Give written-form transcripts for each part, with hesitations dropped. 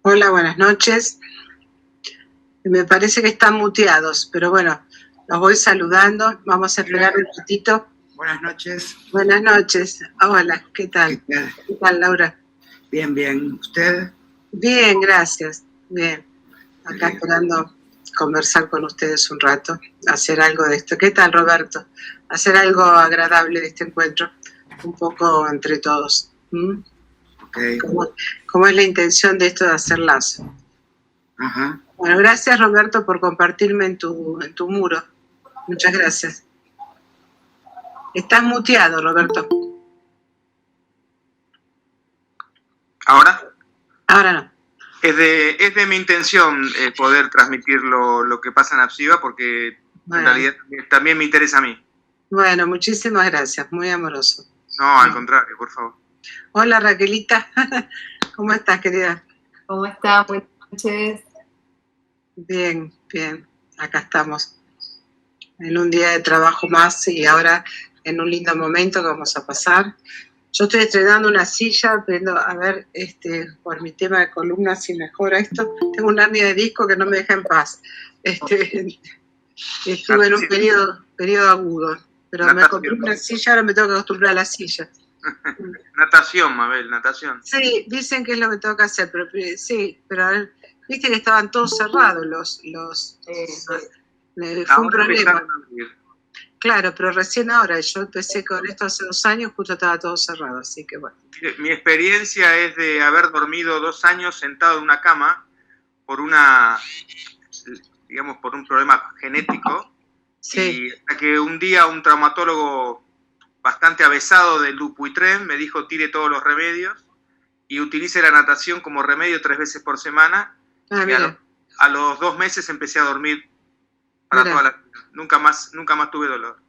Hola, buenas noches. Me parece que están muteados, pero bueno, los voy saludando. Vamos a esperar un ratito. Buenas noches. Buenas noches. Hola, ¿qué tal? ¿Qué tal, Laura? Bien, bien. ¿Usted? Bien, gracias. Bien. Acá esperando conversar con ustedes un rato, hacer algo de esto. ¿Qué tal, Roberto? Hacer algo agradable de este encuentro, un poco entre todos. ¿Mm? Okay. ¿Cómo es la intención de esto de hacer lazo? Ajá. Bueno, gracias, Roberto, por compartirme en tu muro. Muchas gracias. Estás muteado, Roberto. ¿Ahora? Ahora no. Es de mi intención poder transmitir lo que pasa en Apsiva, porque bueno, en realidad también me interesa a mí. Bueno, muchísimas gracias, muy amoroso. No, al contrario, por favor. Hola, Raquelita. ¿Cómo estás, querida? ¿Cómo estás? Buenas noches. Bien, bien. Acá estamos. En un día de trabajo más y ahora en un lindo momento que vamos a pasar. Yo estoy estrenando una silla, viendo a ver por mi tema de columna si mejora esto. Tengo una hernia de disco que no me deja en paz. Estuve en un periodo agudo, pero me compré una silla, ahora me tengo que acostumbrar a la silla. Natación, Mabel, natación. Sí, dicen que es lo que tengo que hacer, pero sí, pero a ver, viste que estaban todos cerrados fue un problema. Claro, pero recién ahora, yo empecé con esto hace 2 años, justo estaba todo cerrado, así que bueno. Mi experiencia es de haber dormido 2 años sentado en una cama por un problema genético. Sí. Y hasta que un día un traumatólogo bastante avesado del Dupuytren me dijo tire todos los remedios y utilice la natación como remedio 3 veces por semana. Y a los 2 meses empecé a dormir para toda la vida. Nunca más tuve dolor.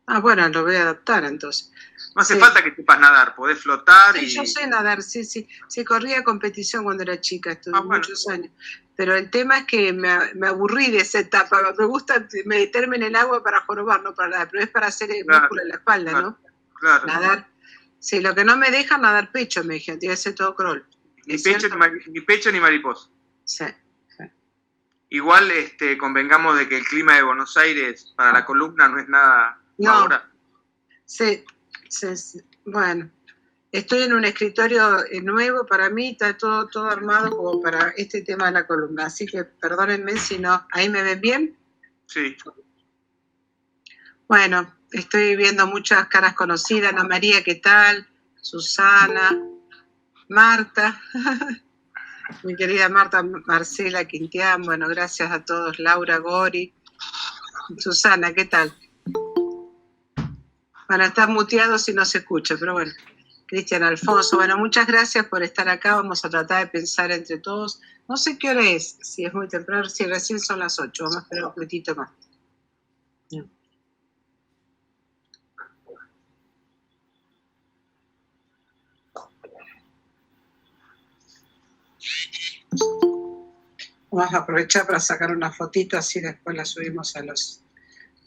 Ah, bueno, lo voy a adaptar entonces. No hace falta que sepas nadar, podés flotar. Sí, yo sé nadar, sí. Sí, corría competición cuando era chica, estuve muchos años. Pero el tema es que me aburrí de esa etapa. Me gusta meterme en el agua para jorobar, no para nadar, pero es para hacer el músculo en la espalda, ¿no? Claro. Nadar. Sí, lo que no me deja nadar pecho, me dijeron, tiene que ser todo crawl. Ni pecho ni mariposa. Sí. Igual convengamos de que el clima de Buenos Aires para la columna no es nada favorable. Sí. Bueno, estoy en un escritorio nuevo para mí, está todo armado como para este tema de la columna, así que perdónenme si no, ¿ahí me ven bien? Sí. Bueno, estoy viendo muchas caras conocidas, Ana María, ¿qué tal? Susana, Marta, mi querida Marta Marcela Quintián, bueno, gracias a todos, Laura Gori, Susana, ¿qué tal? Bueno, está muteado si no se escucha, pero bueno. Cristian Alfonso, bueno, muchas gracias por estar acá, vamos a tratar de pensar entre todos. No sé qué hora es, si es muy temprano, si recién son las 8, vamos a esperar un poquitito más. Vamos a aprovechar para sacar una fotito, así después la subimos a los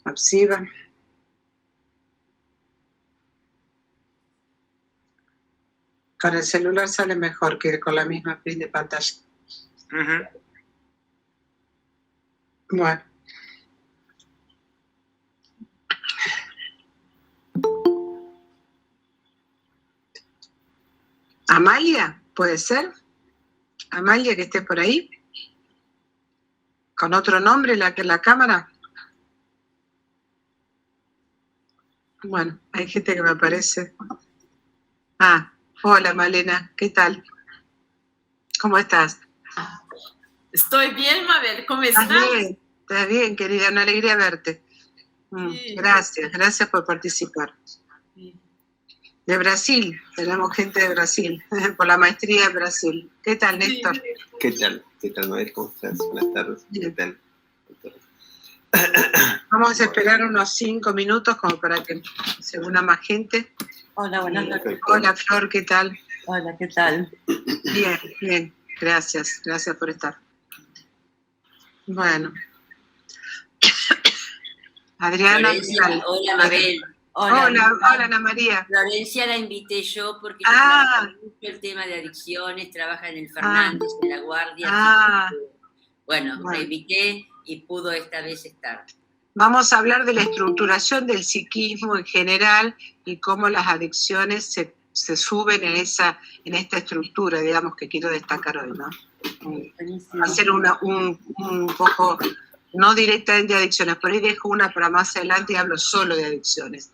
Apsiva. Con el celular sale mejor que con la misma print de pantalla. Bueno. Amalia, ¿puede ser? Amalia, que esté por ahí. ¿Con otro nombre la cámara? Bueno, hay gente que me aparece. Hola Malena, ¿qué tal? ¿Cómo estás? Estoy bien, Mabel, ¿cómo estás? Estás bien, querida, una alegría verte. Sí. Gracias por participar. Sí. De Brasil, tenemos gente de Brasil, por la maestría de Brasil. ¿Qué tal, Néstor? Sí. ¿Qué tal, Mabel? ¿Cómo estás? Buenas tardes. ¿Qué tal? Vamos a esperar unos 5 minutos como para que se una más gente. Hola, buenas noches. Hola, Flor, ¿qué tal? Hola, ¿qué tal? Bien, gracias por estar. Bueno. Adriana, Florencia, hola Mabel, Hola, Ana María. Florencia la invité yo porque yo Ah. trabajo mucho el tema de adicciones, trabaja en el Fernández, en La Guardia. Ah. así que, bueno, la invité y pudo esta vez estar. Vamos a hablar de la estructuración del psiquismo en general y cómo las adicciones se suben en esta estructura, digamos, que quiero destacar hoy, ¿no? Hacer un poco, no directamente de adicciones, por ahí dejo una para más adelante y hablo solo de adicciones.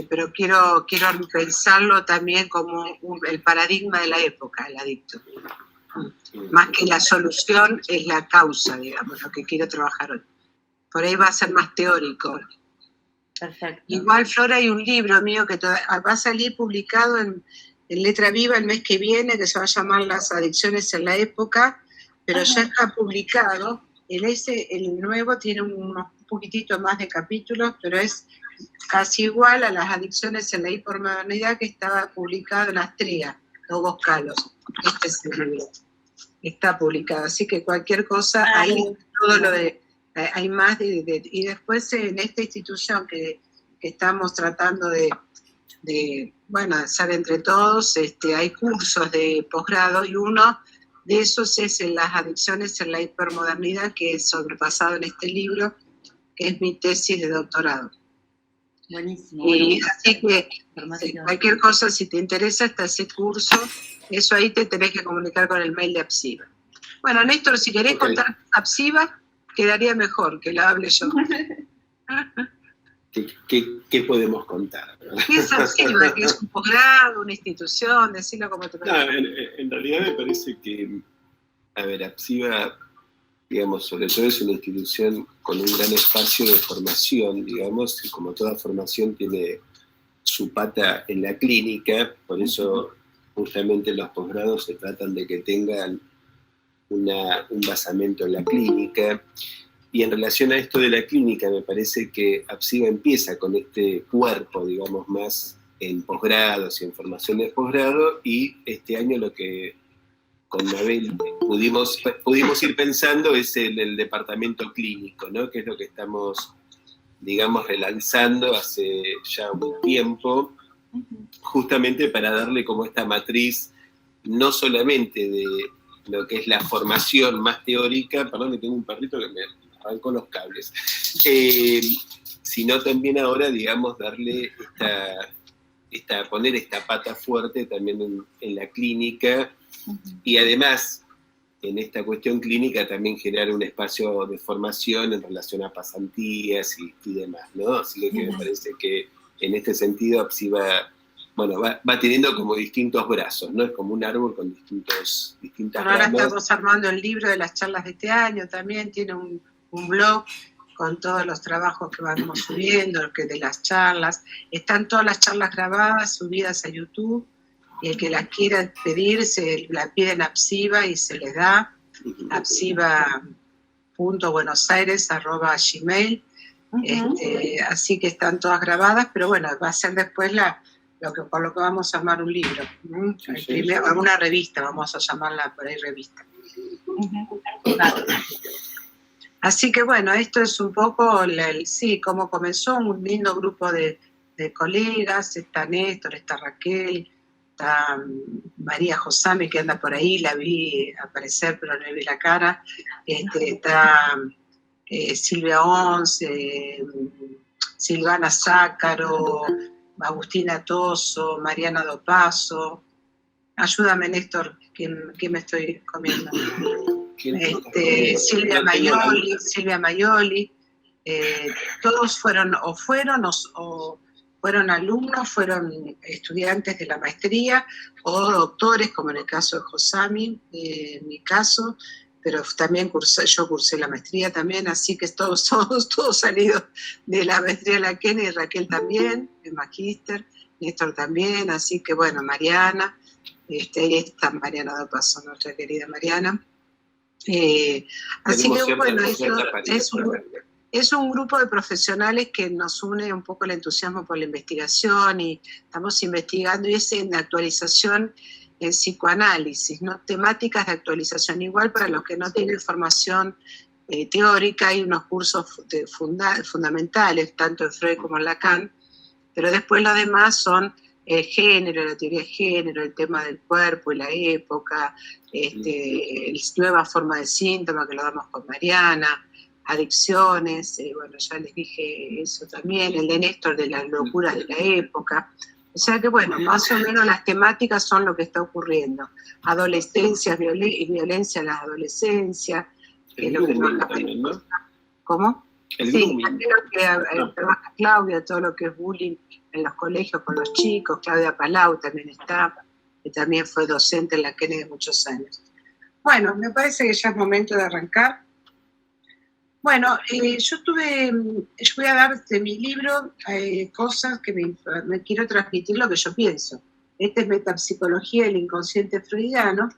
Pero quiero pensarlo también como el paradigma de la época, el adicto. Más que la solución, es la causa, digamos, lo que quiero trabajar hoy. Por ahí va a ser más teórico. Perfecto. Igual, Flora, hay un libro mío que va a salir publicado en Letra Viva el mes que viene, que se va a llamar Las adicciones en la época, pero ya está publicado. El nuevo tiene un poquitito más de capítulos, pero es casi igual a Las adicciones en la hipermodernidad, que estaba publicado en Astrea, Lobos Calos. Este es el libro. Está publicado, así que cualquier cosa, ahí todo lo de... Hay más y después en esta institución que estamos tratando de hacer entre todos, hay cursos de posgrado y uno de esos es en las adicciones en la hipermodernidad, que es sobrepasado en este libro, que es mi tesis de doctorado. Buenísimo. Y así que cualquier cosa, si te interesa, está ese curso, eso ahí te tenés que comunicar con el mail de Apsiva. Bueno, Néstor, si querés contar Apsiva, quedaría mejor que la hable yo. ¿Qué podemos contar? ¿Qué es Apsiva? ¿Que es un posgrado, una institución? Decirlo como te parece. En realidad me parece que, Apsiva, digamos, sobre todo es una institución con un gran espacio de formación, digamos, y como toda formación tiene su pata en la clínica, por eso justamente los posgrados se tratan de que tengan un basamento en la clínica. Y en relación a esto de la clínica, me parece que Apsiva empieza con este cuerpo, digamos, más en posgrados y en formación de posgrado, y este año lo que con Mabel pudimos ir pensando es el departamento clínico, ¿no? Que es lo que estamos, digamos, relanzando hace ya un tiempo, justamente para darle como esta matriz, no solamente de lo que es la formación más teórica, perdón, que tengo un perrito que me arrancó los cables, sino también ahora, digamos, darle poner esta pata fuerte también en la clínica, y además, en esta cuestión clínica, también generar un espacio de formación en relación a pasantías y demás, ¿no? Así que me parece que en este sentido Apsiva, bueno, va teniendo como distintos brazos, ¿no? Es como un árbol con distintas Ahora ramas. estamos armando el libro de las charlas de este año, también tiene un blog con todos los trabajos que vamos subiendo, que de las charlas. Están todas las charlas grabadas, subidas a YouTube, y el que las quiera pedir, se la piden a Apsiva y se les da, apsiva.buenosaires@gmail. Así que están todas grabadas, pero bueno, va a ser después por lo que vamos a armar un libro. Una revista, vamos a llamarla por ahí revista. Así que bueno, esto es un poco, cómo comenzó, un lindo grupo de colegas. Está Néstor, está Raquel, está María Josame, que anda por ahí, la vi aparecer, pero no le vi la cara. Está Silvia Ons, Silvana Zácaro, Agustina Toso, Mariana Dopaso. Ayúdame, Néstor, ¿qué me estoy comiendo? Silvia Maioli, todos fueron alumnos, fueron estudiantes de la maestría o doctores, como en el caso de Josami, en mi caso, pero también yo cursé la maestría también, así que todos salidos de la maestría de la Kennedy, Raquel también, el magíster, Néstor también, así que bueno, Mariana, ahí está Mariana Dopaso, nuestra querida Mariana. Así que bueno, es un grupo de profesionales que nos une un poco el entusiasmo por la investigación, y estamos investigando, y es en actualización en psicoanálisis, ¿no? Temáticas de actualización. Igual para los que no tienen formación teórica, hay unos cursos fundamentales, tanto en Freud como en Lacan, pero después lo demás son género, la teoría de género, el tema del cuerpo y la época, nueva forma de síntoma que lo damos con Mariana, adicciones, bueno, ya les dije eso también, el de Néstor de las locuras de la época. O sea que, bueno, más o menos las temáticas son lo que está ocurriendo. Adolescencia, violencia en la adolescencia. El grooming también, ¿no? ¿Cómo? El sí, grooming. también lo que trabaja Claudia, todo lo que es bullying en los colegios con los chicos. Claudia Palau también está, que también fue docente en la Kennedy muchos años. Bueno, me parece que ya es momento de arrancar. Bueno, yo voy a dar de mi libro cosas que me quiero transmitir lo que yo pienso. Este es Metapsicología del Inconsciente Freudiano.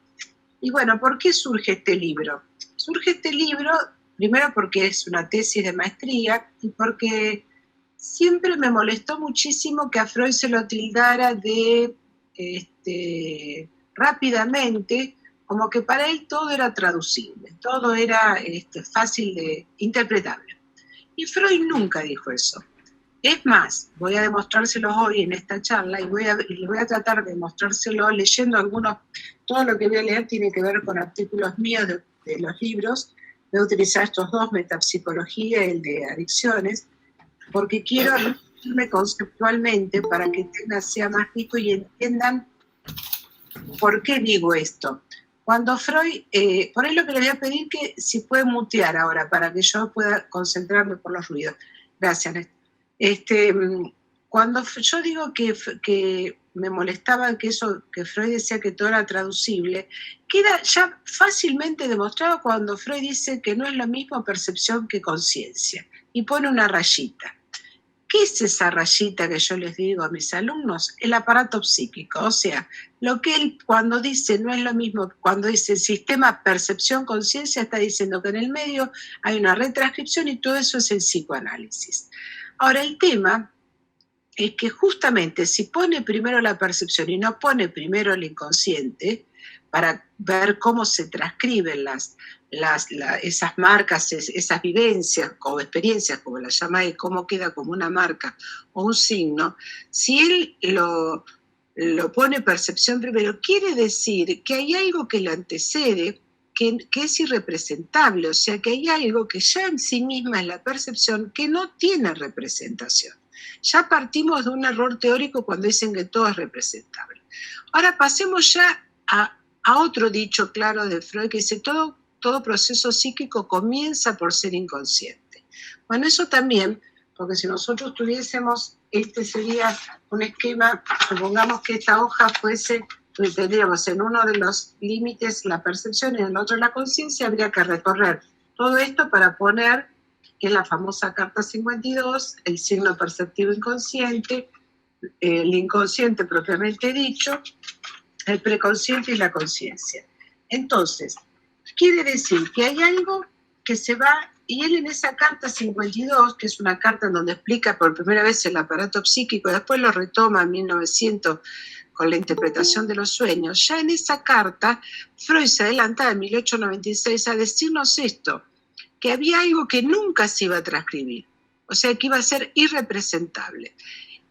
Y bueno, ¿por qué surge este libro? Surge este libro, primero porque es una tesis de maestría y porque siempre me molestó muchísimo que a Freud se lo tildara de rápidamente, como que para él todo era traducible, todo era fácil de interpretable. Y Freud nunca dijo eso. Es más, voy a demostrárselo hoy en esta charla y voy a tratar de demostrárselo leyendo algunos, todo lo que voy a leer tiene que ver con artículos míos de los libros. Voy a utilizar estos dos, Metapsicología y el de Adicciones, porque quiero irme conceptualmente para que sea más rico y entiendan por qué digo esto. Cuando Freud, por ahí lo que le voy a pedir que si puede mutear ahora para que yo pueda concentrarme por los ruidos. Gracias, Néstor. Cuando yo digo que me molestaba que Freud decía que todo era traducible, queda ya fácilmente demostrado cuando Freud dice que no es lo mismo percepción que conciencia y pone una rayita. ¿Qué es esa rayita que yo les digo a mis alumnos? El aparato psíquico, o sea, lo que él cuando dice no es lo mismo, cuando dice sistema percepción-conciencia, está diciendo que en el medio hay una retranscripción y todo eso es el psicoanálisis. Ahora, el tema es que justamente si pone primero la percepción y no pone primero el inconsciente, para ver cómo se transcriben esas marcas, esas vivencias o experiencias, como la llama él, cómo queda como una marca o un signo, si él lo pone percepción primero, quiere decir que hay algo que lo antecede, que es irrepresentable, o sea que hay algo que ya en sí misma es la percepción que no tiene representación. Ya partimos de un error teórico cuando dicen que todo es representable. Ahora pasemos ya a otro dicho claro de Freud que dice todo proceso psíquico comienza por ser inconsciente. Bueno, eso también, porque si nosotros tuviésemos, sería un esquema, supongamos que esta hoja fuese, tendríamos en uno de los límites la percepción y en el otro la conciencia, habría que recorrer todo esto para poner, que es la famosa carta 52, el signo perceptivo inconsciente, el inconsciente propiamente dicho, el preconsciente y la conciencia. Entonces, quiere decir que hay algo que se va, y él en esa carta 52, que es una carta en donde explica por primera vez el aparato psíquico, después lo retoma en 1900 con la interpretación de los sueños, ya en esa carta Freud se adelantaba en 1896 a decirnos esto, que había algo que nunca se iba a transcribir, o sea que iba a ser irrepresentable.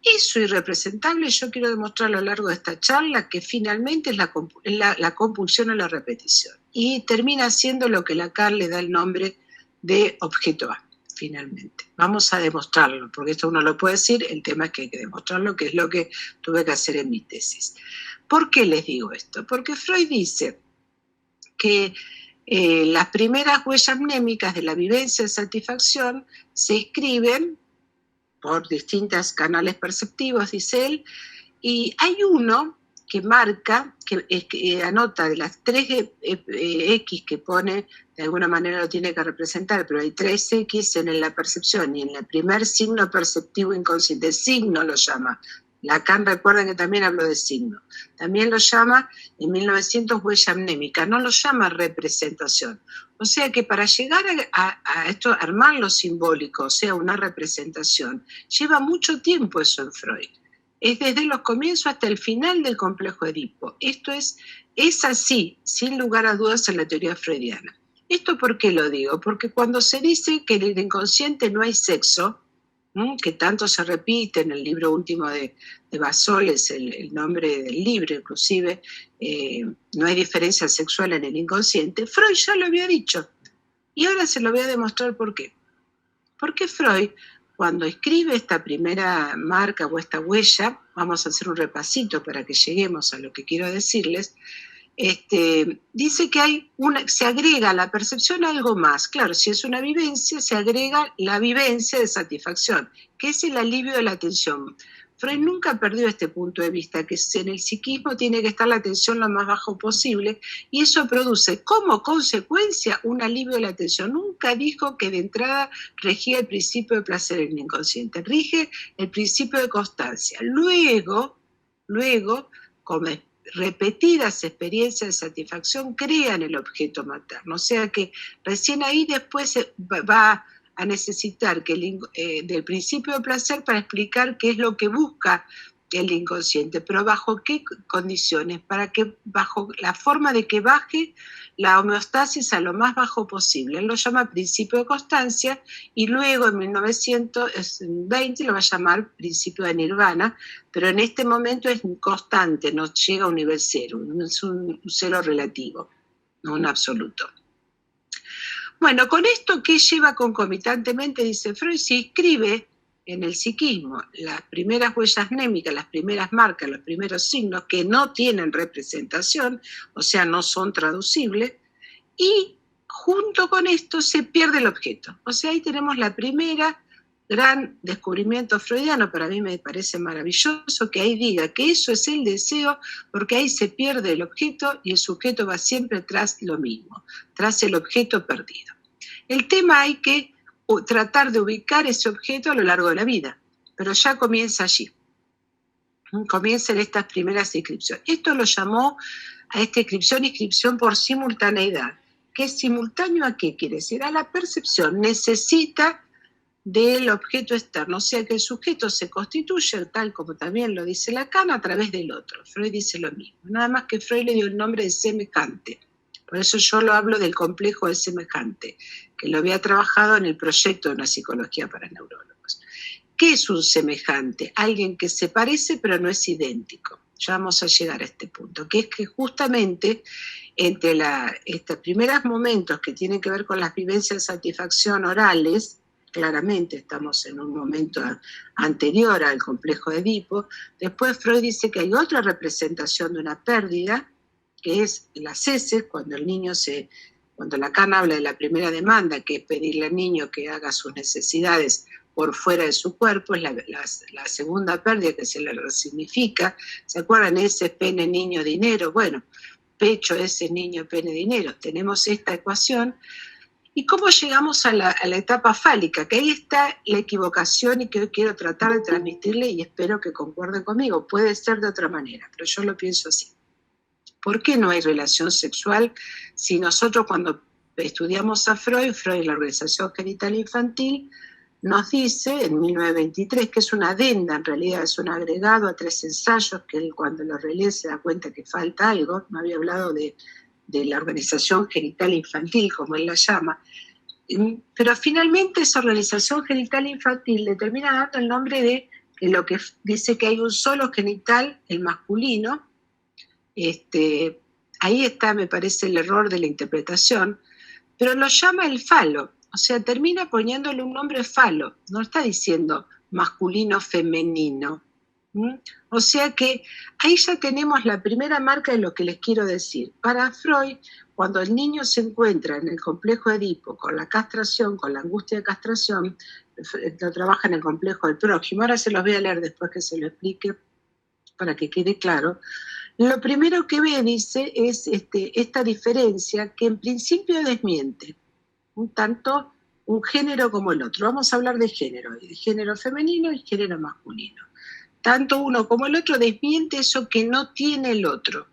Eso irrepresentable yo quiero demostrar a lo largo de esta charla que finalmente es la compulsión o la repetición. Y termina siendo lo que Lacan le da el nombre de objeto A, finalmente. Vamos a demostrarlo, porque esto uno lo puede decir, el tema es que hay que demostrarlo, que es lo que tuve que hacer en mi tesis. ¿Por qué les digo esto? Porque Freud dice que las primeras huellas mnémicas de la vivencia de satisfacción se escriben por distintos canales perceptivos, dice él, y hay uno que marca, que anota de las 3 X que pone, de alguna manera lo tiene que representar, pero hay 3 X en la percepción y en el primer signo perceptivo inconsciente, signo lo llama. Lacan, recuerden que también habló de signo. También lo llama en 1900 huella mnémica, no lo llama representación. O sea que para llegar a esto, armar lo simbólico, o sea, una representación, lleva mucho tiempo eso en Freud. Es desde los comienzos hasta el final del complejo Edipo. Esto es así, sin lugar a dudas, en la teoría freudiana. ¿Esto por qué lo digo? Porque cuando se dice que en el inconsciente no hay sexo, que tanto se repite en el libro último de Basol, es el nombre del libro, inclusive, no hay diferencia sexual en el inconsciente. Freud ya lo había dicho, y ahora se lo voy a demostrar por qué. Porque Freud, cuando escribe esta primera marca o esta huella, vamos a hacer un repasito para que lleguemos a lo que quiero decirles, dice que se agrega a la percepción algo más. Claro, si es una vivencia, se agrega la vivencia de satisfacción, que es el alivio de la tensión. Freud nunca perdió este punto de vista, que en el psiquismo tiene que estar la tensión lo más bajo posible, y eso produce como consecuencia un alivio de la tensión. Nunca dijo que de entrada regía el principio de placer en el inconsciente, rige el principio de constancia. Luego, como repetidas experiencias de satisfacción crean el objeto materno, o sea que recién ahí después va a necesitar del principio de placer para explicar qué es lo que busca el inconsciente, pero bajo qué condiciones, para que bajo la forma de que baje la homeostasis a lo más bajo posible. Él lo llama principio de constancia y luego en 1920 lo va a llamar principio de nirvana, pero en este momento es constante, no llega a un nivel cero, es un cero relativo, no un absoluto. Bueno, con esto que lleva concomitantemente, dice Freud, se inscribe en el psiquismo las primeras huellas mnémicas, las primeras marcas, los primeros signos que no tienen representación, o sea, no son traducibles, y junto con esto se pierde el objeto. O sea, ahí tenemos la primera gran descubrimiento freudiano, para mí me parece maravilloso que ahí diga que eso es el deseo, porque ahí se pierde el objeto y el sujeto va siempre tras lo mismo, tras el objeto perdido. El tema hay que tratar de ubicar ese objeto a lo largo de la vida, pero ya comienza allí. Comienzan estas primeras inscripciones. Esto lo llamó a esta inscripción por simultaneidad. ¿Qué es simultáneo a qué quiere decir? A la percepción. Necesita del objeto externo, o sea que el sujeto se constituye, tal como también lo dice Lacan, a través del otro. Freud dice lo mismo, nada más que Freud le dio el nombre de semejante. Por eso yo lo hablo del complejo de semejante, que lo había trabajado en el proyecto de una psicología para neurólogos. ¿Qué es un semejante? Alguien que se parece pero no es idéntico. Ya vamos a llegar a este punto, que es que justamente entre estos primeros momentos que tienen que ver con las vivencias de satisfacción orales, claramente estamos en un momento anterior al complejo de Edipo, después Freud dice que hay otra representación de una pérdida, que es las heces, cuando Lacan habla de la primera demanda, que es pedirle al niño que haga sus necesidades por fuera de su cuerpo, es la segunda pérdida que se le resignifica. ¿Se acuerdan? Ese pene, niño, dinero. Bueno, pecho, ese niño, pene, dinero. Tenemos esta ecuación. ¿Y cómo llegamos a la etapa fálica? Que ahí está la equivocación y que hoy quiero tratar de transmitirle y espero que concuerden conmigo. Puede ser de otra manera, pero yo lo pienso así. ¿Por qué no hay relación sexual si nosotros cuando estudiamos a Freud, la organización genital infantil, nos dice en 1923, que es una adenda, en realidad es un agregado a 3 ensayos, que él cuando lo relee se da cuenta que falta algo, me había hablado de la organización genital infantil, como él la llama, pero finalmente esa organización genital infantil le termina dando el nombre de lo que dice que hay un solo genital, el masculino. Ahí está, me parece, el error de la interpretación, pero lo llama el falo, o sea, termina poniéndole un nombre falo, no está diciendo masculino femenino. O sea que ahí ya tenemos la primera marca de lo que les quiero decir. Para Freud, cuando el niño se encuentra en el complejo de Edipo con la castración, con la angustia de castración, lo trabaja en el complejo del prójimo. Ahora se los voy a leer después que se lo explique para que quede claro. Lo primero que ve, dice, es esta diferencia que en principio desmiente, tanto un género como el otro. Vamos a hablar de género femenino y género masculino. Tanto uno como el otro desmiente eso que no tiene el otro.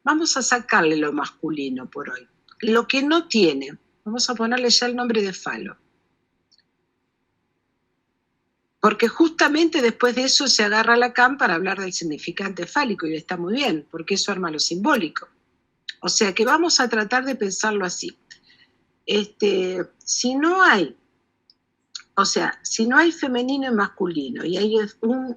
Vamos a sacarle lo masculino por hoy. Lo que no tiene, vamos a ponerle ya el nombre de falo. Porque justamente después de eso se agarra Lacan para hablar del significante fálico, y está muy bien, porque eso arma lo simbólico. O sea que vamos a tratar de pensarlo así. Si no hay O sea, si no hay femenino y masculino y hay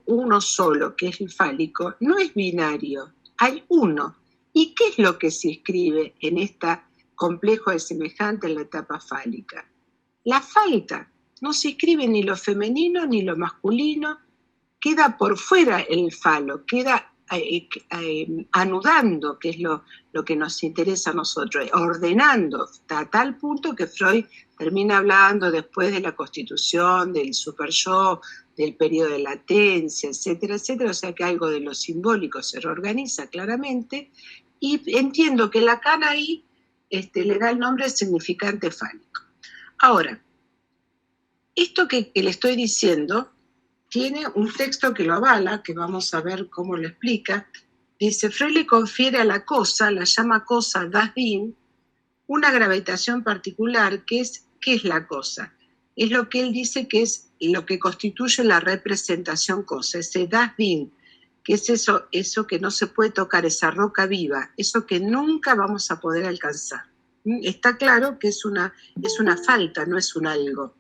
uno solo, que es el fálico, no es binario, hay uno. ¿Y qué es lo que se escribe en este complejo de semejante en la etapa fálica? La falta. No se escribe ni lo femenino ni lo masculino, queda por fuera el falo, queda anudando, que es lo que nos interesa a nosotros, ordenando, a tal punto que Freud termina hablando después de la constitución, del super-yo, del periodo de latencia, etcétera, etcétera, o sea que algo de lo simbólico se reorganiza claramente, y entiendo que Lacan ahí le da el nombre de significante fálico. Ahora, esto que le estoy diciendo tiene un texto que lo avala, que vamos a ver cómo lo explica. Dice, Freud le confiere a la cosa, la llama cosa das Ding, una gravitación particular, ¿qué es la cosa? Es lo que él dice que es lo que constituye la representación cosa, ese das Ding, que es eso que no se puede tocar, esa roca viva, eso que nunca vamos a poder alcanzar. Está claro que es una falta, no es un algo.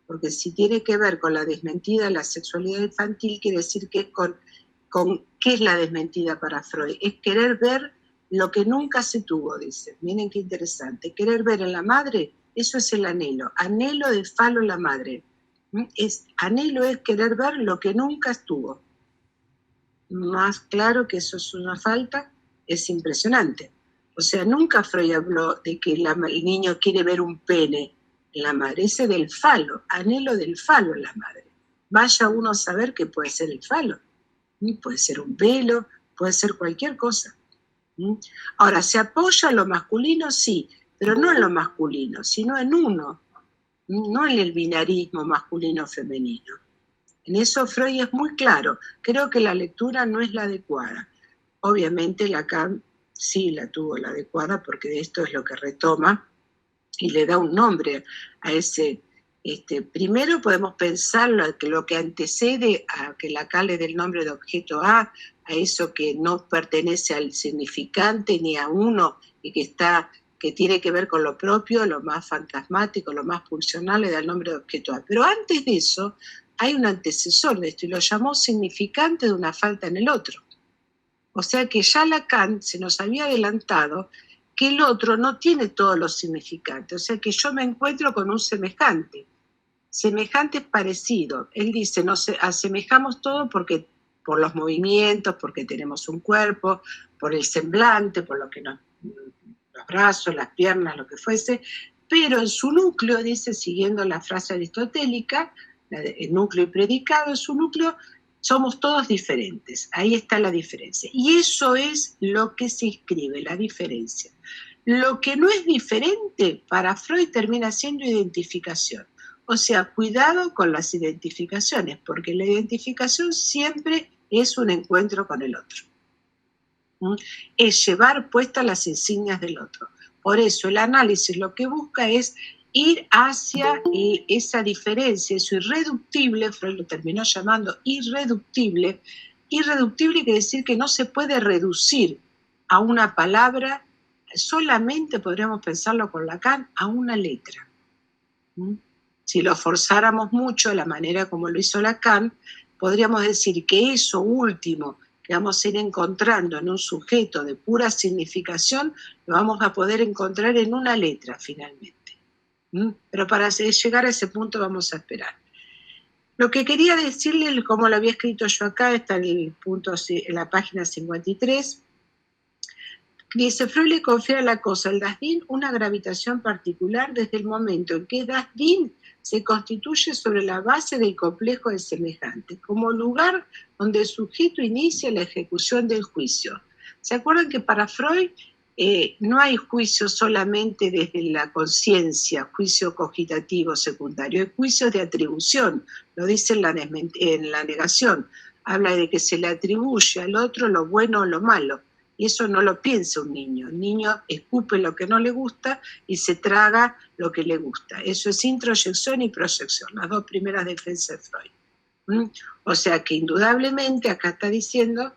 Porque si tiene que ver con la desmentida de la sexualidad infantil, quiere decir que es con ¿qué es la desmentida para Freud? Es querer ver lo que nunca se tuvo, dice. Miren qué interesante. Querer ver en la madre, eso es el anhelo. Anhelo de falo en la madre. Anhelo es querer ver lo que nunca estuvo. Más claro que eso es una falta, es impresionante. O sea, nunca Freud habló de que el niño quiere ver un pene en la madre, ese del falo, anhelo del falo en la madre. Vaya uno a saber qué puede ser el falo. Puede ser un velo, puede ser cualquier cosa. Ahora, ¿se apoya a lo masculino? Sí, pero no en lo masculino, sino en uno, no en el binarismo masculino-femenino. En eso Freud es muy claro. Creo que la lectura no es la adecuada. Obviamente Lacan sí la tuvo la adecuada, porque de esto es lo que retoma, y le da un nombre a ese. Primero podemos pensar lo que antecede a que Lacan le dé el nombre de objeto a eso que no pertenece al significante ni a uno y que tiene que ver con lo propio, lo más fantasmático, lo más pulsional, le da el nombre de objeto a. Pero antes de eso hay un antecesor de esto y lo llamó significante de una falta en el otro. O sea que ya Lacan se nos había adelantado que el otro no tiene todos los significantes, o sea que yo me encuentro con un semejante. Semejante es parecido. Él dice, nos asemejamos todo por los movimientos, porque tenemos un cuerpo, por el semblante, por los brazos, las piernas, lo que fuese, pero en su núcleo, dice, siguiendo la frase aristotélica, el núcleo y predicado, en su núcleo somos todos diferentes. Ahí está la diferencia. Y eso es lo que se escribe, la diferencia. Lo que no es diferente, para Freud termina siendo identificación. O sea, cuidado con las identificaciones, porque la identificación siempre es un encuentro con el otro. Es llevar puestas las insignias del otro. Por eso el análisis lo que busca es ir hacia esa diferencia, eso irreductible. Freud lo terminó llamando irreductible. Irreductible quiere decir que no se puede reducir a una palabra, solamente podríamos pensarlo con Lacan, a una letra. Si lo forzáramos mucho, la manera como lo hizo Lacan, podríamos decir que eso último que vamos a ir encontrando en un sujeto de pura significación, lo vamos a poder encontrar en una letra finalmente. Pero para llegar a ese punto vamos a esperar. Lo que quería decirle, como lo había escrito yo acá, está en la página 53, dice, Freud le confiere a la cosa, el das Ding, una gravitación particular desde el momento en que das Ding se constituye sobre la base del complejo de semejante, como lugar donde el sujeto inicia la ejecución del juicio. ¿Se acuerdan que para Freud no hay juicio solamente desde la conciencia, juicio cogitativo secundario, hay juicios de atribución, lo dice en la negación, habla de que se le atribuye al otro lo bueno o lo malo, y eso no lo piensa un niño. El niño escupe lo que no le gusta y se traga lo que le gusta. Eso es introyección y proyección, las dos primeras defensas de Freud. O sea que indudablemente acá está diciendo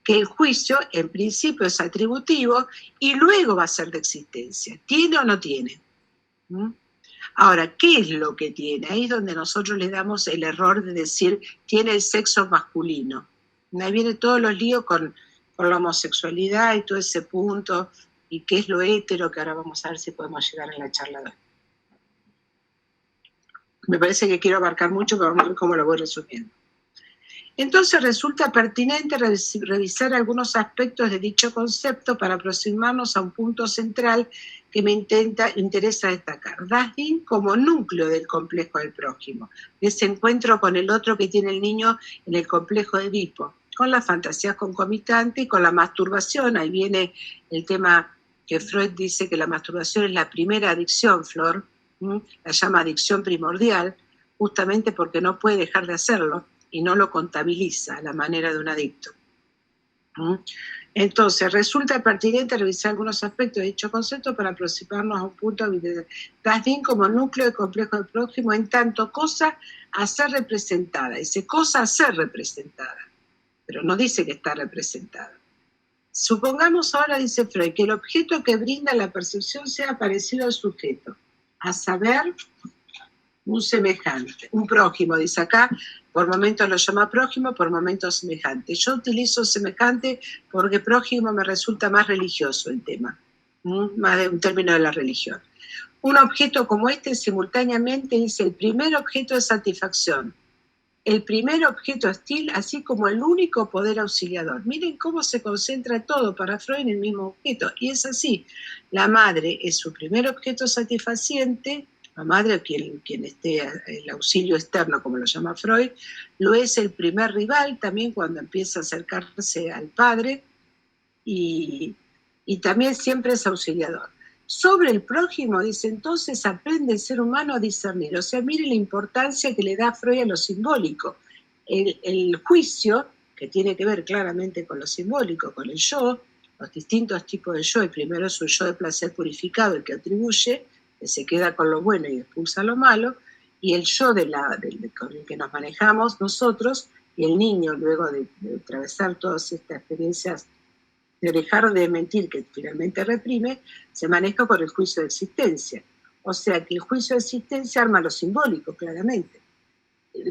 que el juicio en principio es atributivo y luego va a ser de existencia. ¿Tiene o no tiene? Ahora, ¿qué es lo que tiene? Ahí es donde nosotros le damos el error de decir, tiene el sexo masculino. Ahí viene todos los líos con la homosexualidad y todo ese punto, y qué es lo hétero, que ahora vamos a ver si podemos llegar en la charla de hoy. Me parece que quiero abarcar mucho, pero vamos a ver cómo lo voy resumiendo. Entonces resulta pertinente revisar algunos aspectos de dicho concepto para aproximarnos a un punto central que me interesa destacar. Dasdin como núcleo del complejo del prójimo, ese encuentro con el otro que tiene el niño en el complejo de Edipo, con las fantasías concomitantes y con la masturbación. Ahí viene el tema que Freud dice que la masturbación es la primera adicción, Flor, la llama adicción primordial, justamente porque no puede dejar de hacerlo y no lo contabiliza a la manera de un adicto. Entonces, resulta pertinente revisar algunos aspectos de dicho concepto para aproximarnos a un punto de Dasdin como núcleo del complejo del prójimo, en tanto cosa a ser representada. Dice cosa a ser representada, pero no dice que está representada. Supongamos ahora, dice Freud, que el objeto que brinda la percepción sea parecido al sujeto, a saber, un semejante, un prójimo, dice acá, por momentos lo llama prójimo, por momentos semejante. Yo utilizo semejante porque prójimo me resulta más religioso el tema, más de un término de la religión. Un objeto como este simultáneamente es el primer objeto de satisfacción, el primer objeto hostil, así como el único poder auxiliador. Miren cómo se concentra todo para Freud en el mismo objeto, y es así. La madre es su primer objeto satisfaciente, la madre o quien esté el auxilio externo, como lo llama Freud, lo es el primer rival también cuando empieza a acercarse al padre, y también siempre es auxiliador. Sobre el prójimo, dice, entonces aprende el ser humano a discernir. O sea, mire la importancia que le da Freud a lo simbólico. El juicio, que tiene que ver claramente con lo simbólico, con el yo, los distintos tipos de yo. El primero es un yo de placer purificado, el que atribuye, que se queda con lo bueno y expulsa lo malo, y el yo con el que nos manejamos nosotros, y el niño, luego de atravesar todas estas experiencias, de dejar de mentir, que finalmente reprime, se maneja por el juicio de existencia. O sea que el juicio de existencia arma lo simbólico, claramente.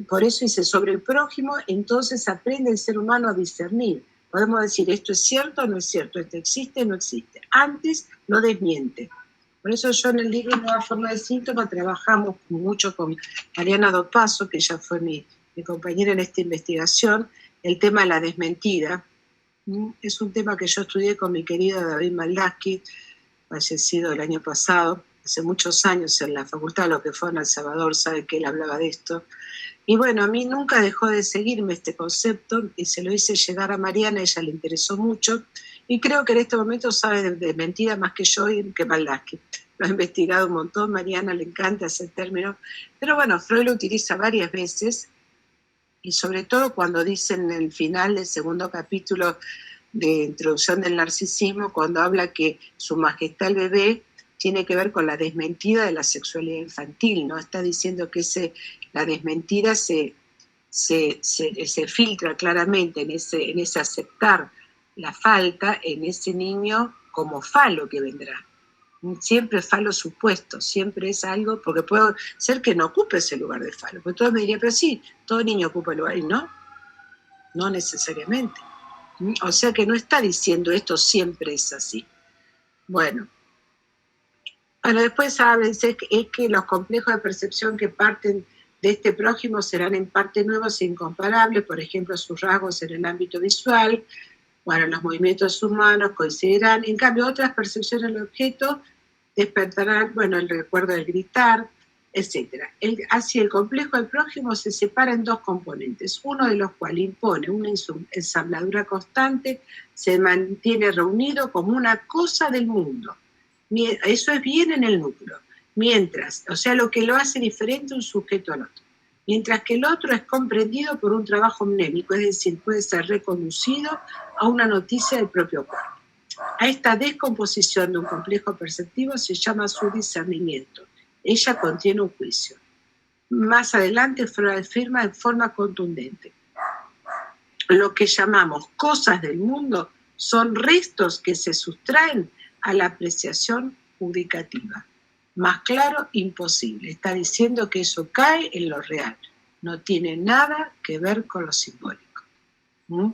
Por eso dice, sobre el prójimo, entonces aprende el ser humano a discernir. Podemos decir, esto es cierto o no es cierto, esto existe o no existe. Antes lo desmiente. Por eso yo en el libro Nueva Forma de Síntoma trabajamos mucho con Mariana Dopaso, que ella fue mi compañera en esta investigación, el tema de la desmentida. Es un tema que yo estudié con mi querido David Maldaski, fallecido el año pasado, hace muchos años en la facultad, lo que fue en El Salvador, sabe que él hablaba de esto. Y bueno, a mí nunca dejó de seguirme este concepto y se lo hice llegar a Mariana, a ella le interesó mucho y creo que en este momento sabe de mentira más que yo y que Maldaski. Lo ha investigado un montón, Mariana le encanta ese término, pero bueno, Freud lo utiliza varias veces y sobre todo cuando dice en el final del segundo capítulo de Introducción del Narcisismo, cuando habla que su majestad el bebé tiene que ver con la desmentida de la sexualidad infantil, ¿no? Está diciendo que la desmentida se filtra claramente en ese aceptar la falta en ese niño como falo que vendrá. Siempre es falo supuesto, siempre es algo, porque puede ser que no ocupe ese lugar de falo, porque todos me dirían, pero sí, todo niño ocupa el lugar, y no necesariamente. O sea que no está diciendo esto siempre es así. Bueno, después es que los complejos de percepción que parten de este prójimo serán en parte nuevos e incomparables, por ejemplo, sus rasgos en el ámbito visual, bueno, los movimientos humanos coincidirán, en cambio otras percepciones del objeto despertarán, bueno, el recuerdo del gritar, etc. Así el complejo del prójimo se separa en dos componentes, uno de los cuales impone una ensambladura constante, se mantiene reunido como una cosa del mundo. Eso es bien en el núcleo, mientras, o sea, lo que lo hace diferente un sujeto al otro. Mientras que el otro es comprendido por un trabajo mnémico, es decir, puede ser reconducido a una noticia del propio cuerpo. A esta descomposición de un complejo perceptivo se llama su discernimiento. Ella contiene un juicio. Más adelante Freud afirma en forma contundente: lo que llamamos cosas del mundo son restos que se sustraen a la apreciación judicativa. Más claro, imposible. Está diciendo que eso cae en lo real. No tiene nada que ver con lo simbólico. ¿Mm?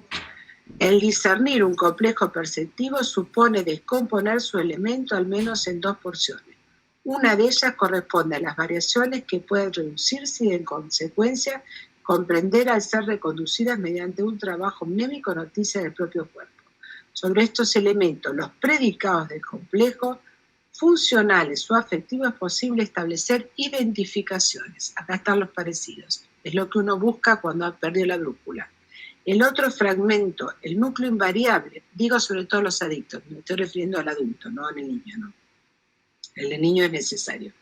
El discernir un complejo perceptivo supone descomponer su elemento al menos en dos porciones. Una de ellas corresponde a las variaciones que pueden reducirse y en consecuencia comprender al ser reconducidas mediante un trabajo mnémico noticia del propio cuerpo. Sobre estos elementos, los predicados del complejo, funcionales o afectivos, es posible establecer identificaciones. Acá están los parecidos. Es lo que uno busca cuando ha perdido la brújula. El otro fragmento, el núcleo invariable, digo sobre todo los adictos, me estoy refiriendo al adulto, no al niño, ¿no? El de niño es necesario.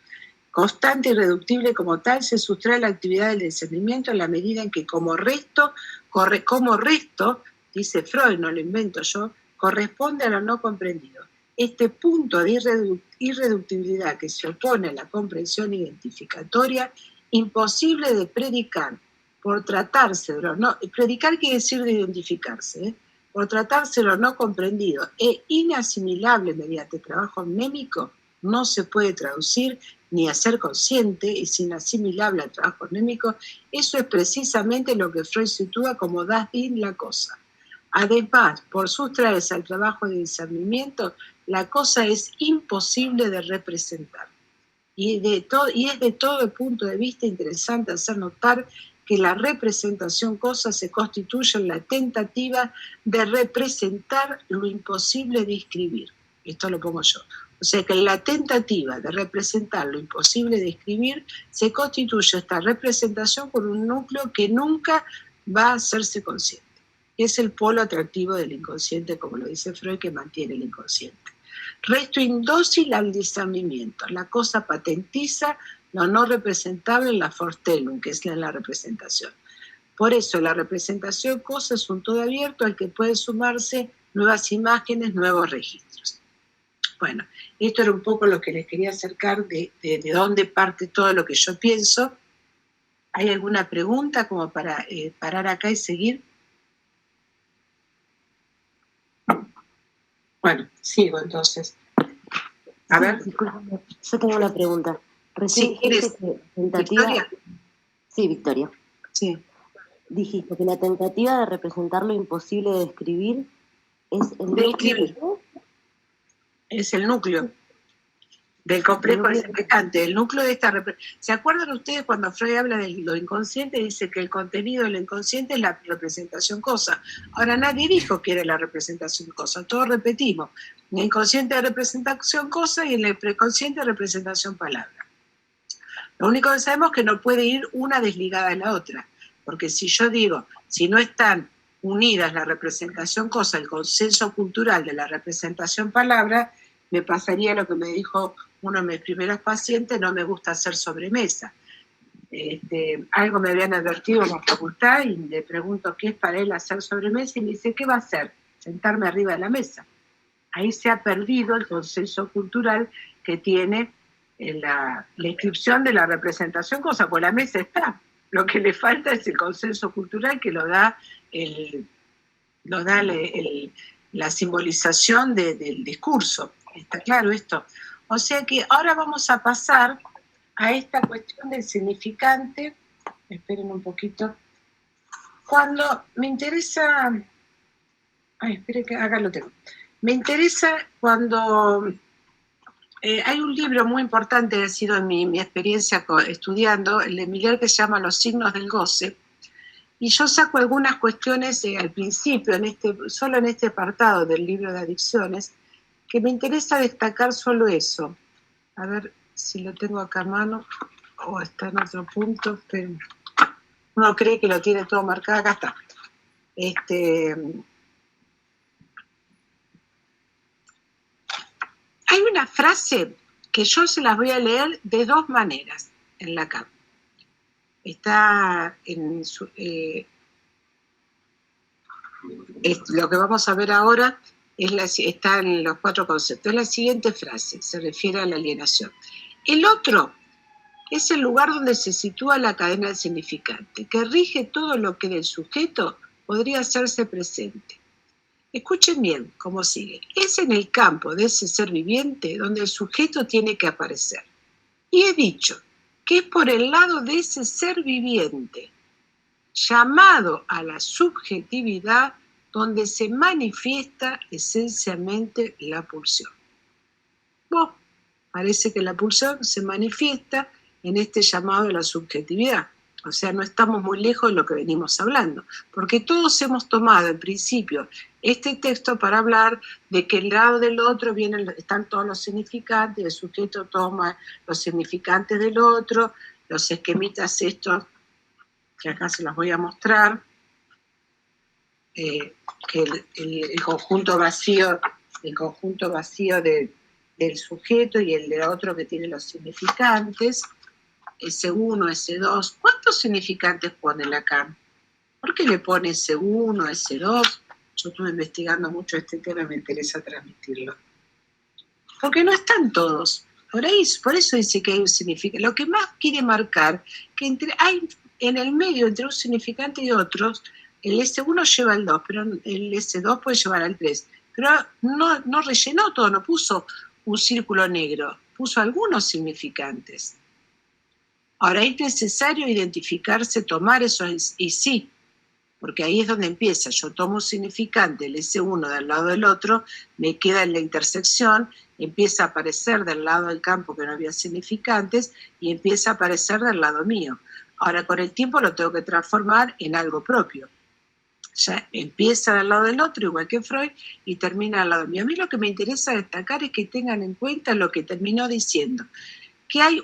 Constante y irreductible como tal, se sustrae la actividad del discernimiento en la medida en que como resto, dice Freud, no lo invento yo, corresponde a lo no comprendido. Este punto de irreductibilidad que se opone a la comprensión identificatoria, imposible de predicar, por tratarse de lo no, predicar quiere decir de identificarse, por tratarse de lo no comprendido e inasimilable mediante trabajo mnémico, no se puede traducir ni hacer consciente, es inasimilable al trabajo mnémico. Eso es precisamente lo que Freud sitúa como das din la cosa. Además, por sustraerse al trabajo de discernimiento, la cosa es imposible de representar. Y es de todo el punto de vista interesante hacer notar que la representación cosa se constituye en la tentativa de representar lo imposible de escribir. Esto lo pongo yo. O sea que en la tentativa de representar lo imposible de escribir se constituye esta representación con un núcleo que nunca va a hacerse consciente. Es el polo atractivo del inconsciente, como lo dice Freud, que mantiene el inconsciente. Resto indócil al discernimiento. La cosa patentiza lo no representable en la Vorstellung, que es la representación. Por eso la representación cosa es un todo abierto al que pueden sumarse nuevas imágenes, nuevos registros. Bueno, esto era un poco lo que les quería acercar de dónde parte todo lo que yo pienso. ¿Hay alguna pregunta como para parar acá y seguir? Bueno, sigo entonces. A ver. Yo tengo una pregunta. Sí, ¿eres Victoria? Sí, Victoria. Sí. Dijiste que la tentativa de representar lo imposible de describir es el núcleo. Es el núcleo del complejo desembarcante, el núcleo de esta representación. ¿Se acuerdan ustedes cuando Freud habla de lo inconsciente? Dice que el contenido del inconsciente es la representación cosa. Ahora nadie dijo que era la representación cosa, todos repetimos. En el inconsciente de representación cosa y en el preconsciente de representación palabra. Lo único que sabemos es que no puede ir una desligada de la otra, porque si yo digo, si no están unidas la representación cosa, el consenso cultural de la representación palabra, me pasaría lo que me dijo uno de mis primeros pacientes: no me gusta hacer sobremesa. Algo me habían advertido en la facultad y le pregunto qué es para él hacer sobremesa y me dice, ¿qué va a hacer? Sentarme arriba de la mesa. Ahí se ha perdido el consenso cultural que tiene la inscripción de la representación cosa, pues la mesa está. Lo que le falta es el consenso cultural que lo da la simbolización del discurso. ¿Está claro esto? O sea que ahora vamos a pasar a esta cuestión del significante. Esperen un poquito. Cuando me interesa... esperen que acá lo tengo. Me interesa cuando... hay un libro muy importante que ha sido en mi experiencia estudiando, el de Miguel, que se llama Los signos del goce, y yo saco algunas cuestiones al principio, solo en este apartado del libro de adicciones, que me interesa destacar solo eso. A ver si lo tengo acá a mano, o está en otro punto, pero uno cree que lo tiene todo marcado, acá está. Hay una frase que yo se las voy a leer de dos maneras en Lacan. Está en lo que vamos a ver ahora está en los 4 conceptos. Es la siguiente frase, se refiere a la alienación. El otro es el lugar donde se sitúa la cadena del significante, que rige todo lo que del sujeto podría hacerse presente. Escuchen bien cómo sigue. Es en el campo de ese ser viviente donde el sujeto tiene que aparecer. Y he dicho que es por el lado de ese ser viviente, llamado a la subjetividad, donde se manifiesta esencialmente la pulsión. Bueno, parece que la pulsión se manifiesta en este llamado a la subjetividad. O sea, no estamos muy lejos de lo que venimos hablando, porque todos hemos tomado en principio este texto para hablar de que el lado del otro están todos los significantes, el sujeto toma los significantes del otro, los esquemitas estos, que acá se los voy a mostrar, que el conjunto vacío del sujeto y el del otro que tiene los significantes, S1, S2. ¿Cuántos significantes pone Lacan? ¿Por qué le pone S1, S2? Yo estuve investigando mucho este tema y me interesa transmitirlo. Porque no están todos. Por eso dice que hay un significante. Lo que más quiere marcar, que hay en el medio entre un significante y otros, el S1 lleva al 2, pero el S2 puede llevar al 3. Pero no rellenó todo, no puso un círculo negro, puso algunos significantes. Ahora es necesario identificarse, tomar eso, y sí, porque ahí es donde empieza. Yo tomo un significante, el S1 del lado del otro, me queda en la intersección, empieza a aparecer del lado del campo que no había significantes y empieza a aparecer del lado mío. Ahora con el tiempo lo tengo que transformar en algo propio. Ya empieza del lado del otro, igual que Freud, y termina al lado mío. A mí lo que me interesa destacar es que tengan en cuenta lo que terminó diciendo, que hay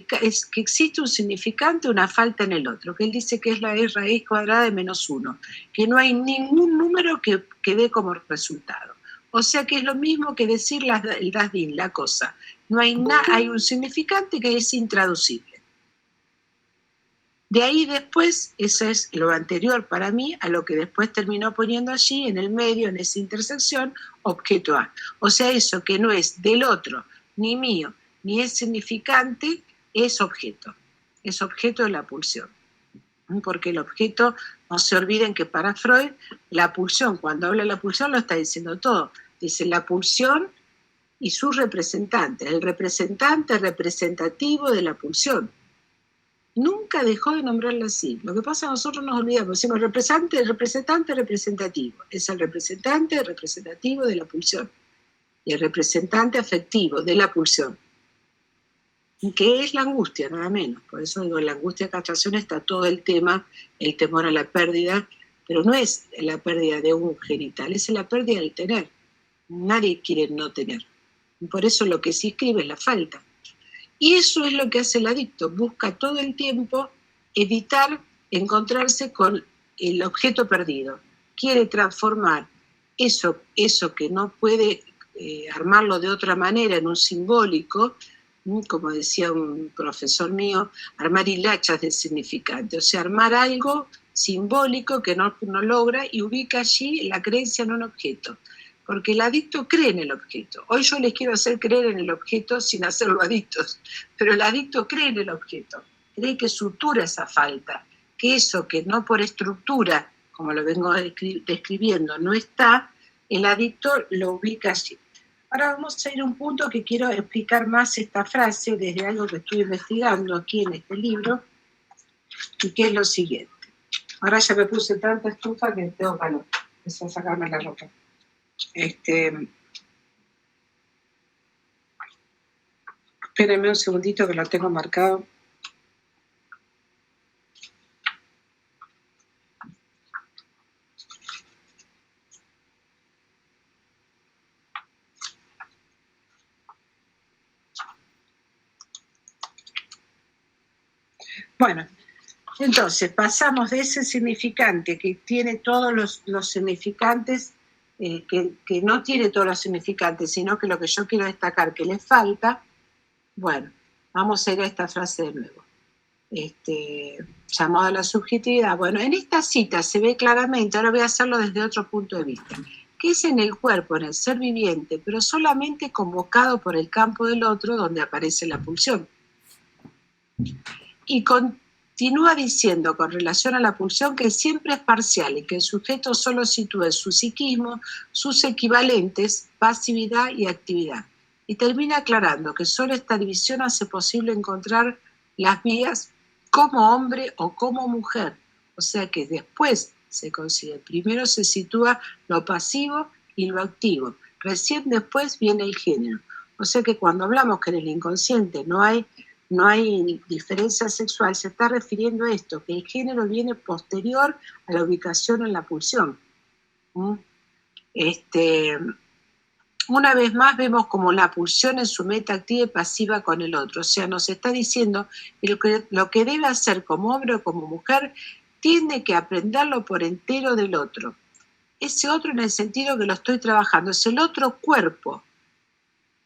que existe un significante, una falta en el otro, que él dice que es la raíz cuadrada de -1, que no hay ningún número que dé como resultado. O sea que es lo mismo que decir el das din, la cosa. No hay hay un significante que es intraducible. De ahí después, eso es lo anterior para mí, a lo que después terminó poniendo allí, en el medio, en esa intersección, objeto A. O sea, eso que no es del otro, ni mío, ni es significante, es objeto de la pulsión. Porque el objeto, no se olviden que para Freud, la pulsión, cuando habla de la pulsión, lo está diciendo todo. Dice la pulsión y sus representantes, el representante representativo de la pulsión. Nunca dejó de nombrarla así. Lo que pasa es que nosotros nos olvidamos, decimos representante representativo. Es el representante representativo de la pulsión. Y el representante afectivo de la pulsión. Que es la angustia, nada menos. Por eso digo, en la angustia de castración está todo el tema, el temor a la pérdida, pero no es la pérdida de un genital, es la pérdida del tener. Nadie quiere no tener. Y por eso lo que sí escribe es la falta. Y eso es lo que hace el adicto, busca todo el tiempo evitar encontrarse con el objeto perdido. Quiere transformar eso que no puede armarlo de otra manera en un simbólico, como decía un profesor mío, armar hilachas de significante, o sea, armar algo simbólico que no logra y ubica allí la creencia en un objeto. Porque el adicto cree en el objeto. Hoy yo les quiero hacer creer en el objeto sin hacerlo adictos, pero el adicto cree en el objeto, cree que sutura esa falta, que eso que no por estructura, como lo vengo describiendo, no está, el adicto lo ubica allí. Ahora vamos a ir a un punto que quiero explicar más esta frase desde algo que estoy investigando aquí en este libro, y que es lo siguiente. Ahora ya me puse tanta estufa que tengo calor, empecé a sacarme la ropa. Espérenme un segundito que lo tengo marcado. Bueno, entonces pasamos de ese significante que tiene todos los significantes, que no tiene todos los significantes, sino que lo que yo quiero destacar que le falta. Bueno, vamos a ir a esta frase de nuevo. Llamado a la subjetividad. Bueno, en esta cita se ve claramente, ahora voy a hacerlo desde otro punto de vista, que es en el cuerpo, en el ser viviente, pero solamente convocado por el campo del otro donde aparece la pulsión. Y continúa diciendo con relación a la pulsión que siempre es parcial y que el sujeto solo sitúa en su psiquismo sus equivalentes, pasividad y actividad. y termina aclarando que solo esta división hace posible encontrar las vías como hombre o como mujer, o sea que después se consigue, primero se sitúa lo pasivo y lo activo, recién después viene el género, o sea que cuando hablamos que en el inconsciente no hay diferencia sexual, se está refiriendo a esto, que el género viene posterior a la ubicación en la pulsión. Una vez más vemos como la pulsión en su meta activa y pasiva con el otro, o sea, nos está diciendo que lo que debe hacer como hombre o como mujer tiene que aprenderlo por entero del otro. Ese otro en el sentido que lo estoy trabajando, es el otro cuerpo,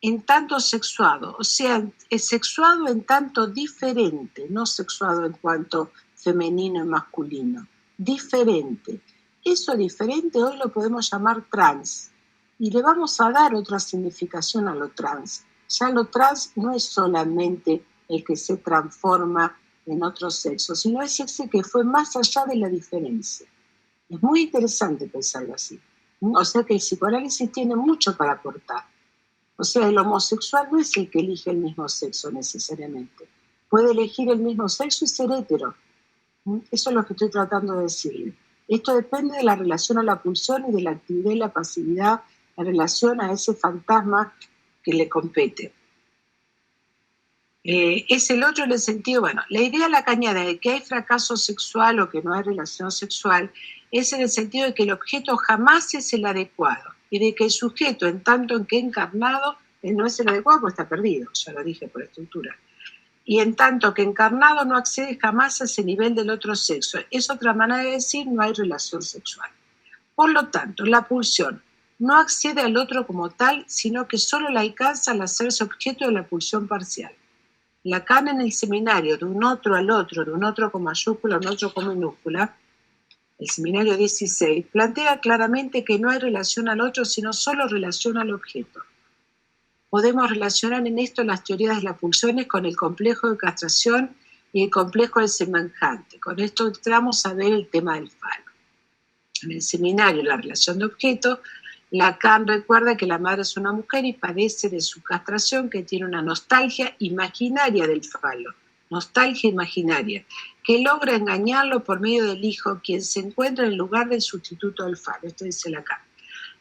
en tanto sexuado, o sea, es sexuado en tanto diferente, no sexuado en cuanto femenino y masculino, diferente. Eso diferente hoy lo podemos llamar trans, y le vamos a dar otra significación a lo trans. Ya lo trans no es solamente el que se transforma en otro sexo, sino es ese que fue más allá de la diferencia. Es muy interesante pensarlo así. O sea que el psicoanálisis tiene mucho para aportar. O sea, el homosexual no es el que elige el mismo sexo necesariamente. Puede elegir el mismo sexo y ser hetero. Eso es lo que estoy tratando de decirle. Esto depende de la relación a la pulsión y de la actividad y la pasividad en relación a ese fantasma que le compete. Es el otro en el sentido, bueno, la idea lacaniana de que hay fracaso sexual o que no hay relación sexual es en el sentido de que el objeto jamás es el adecuado y de que el sujeto, en tanto en que encarnado, no es el adecuado porque está perdido, ya lo dije por estructura. Y en tanto que encarnado no accede jamás a ese nivel del otro sexo. Es otra manera de decir no hay relación sexual. Por lo tanto, la pulsión no accede al otro como tal, sino que solo la alcanza al hacerse objeto de la pulsión parcial. Lacan en el seminario de un otro al otro, de un otro con mayúscula, un otro con minúscula, el seminario 16, plantea claramente que no hay relación al otro, sino solo relación al objeto. Podemos relacionar en esto las teorías de las pulsiones con el complejo de castración y el complejo del semejante. Con esto entramos a ver el tema del falo. En el seminario, la relación de objeto, Lacan recuerda que la madre es una mujer y padece de su castración, que tiene una nostalgia imaginaria del falo, nostalgia imaginaria, que logra engañarlo por medio del hijo, quien se encuentra en el lugar del sustituto del falo. Esto dice Lacan.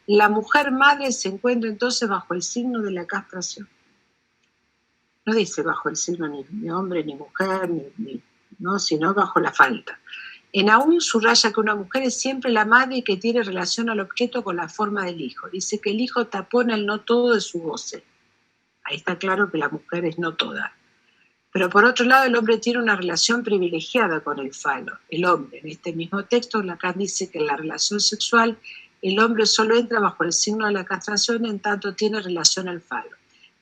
La mujer madre se encuentra entonces bajo el signo de la castración. No dice bajo el signo ni hombre, ni mujer, no, sino bajo la falta. En aún subraya que una mujer es siempre la madre y que tiene relación al objeto con la forma del hijo. Dice que el hijo tapona el no todo de su goce. Ahí está claro que la mujer es no toda. Pero por otro lado, el hombre tiene una relación privilegiada con el falo. El hombre, en este mismo texto, Lacan dice que en la relación sexual el hombre solo entra bajo el signo de la castración en tanto tiene relación al falo.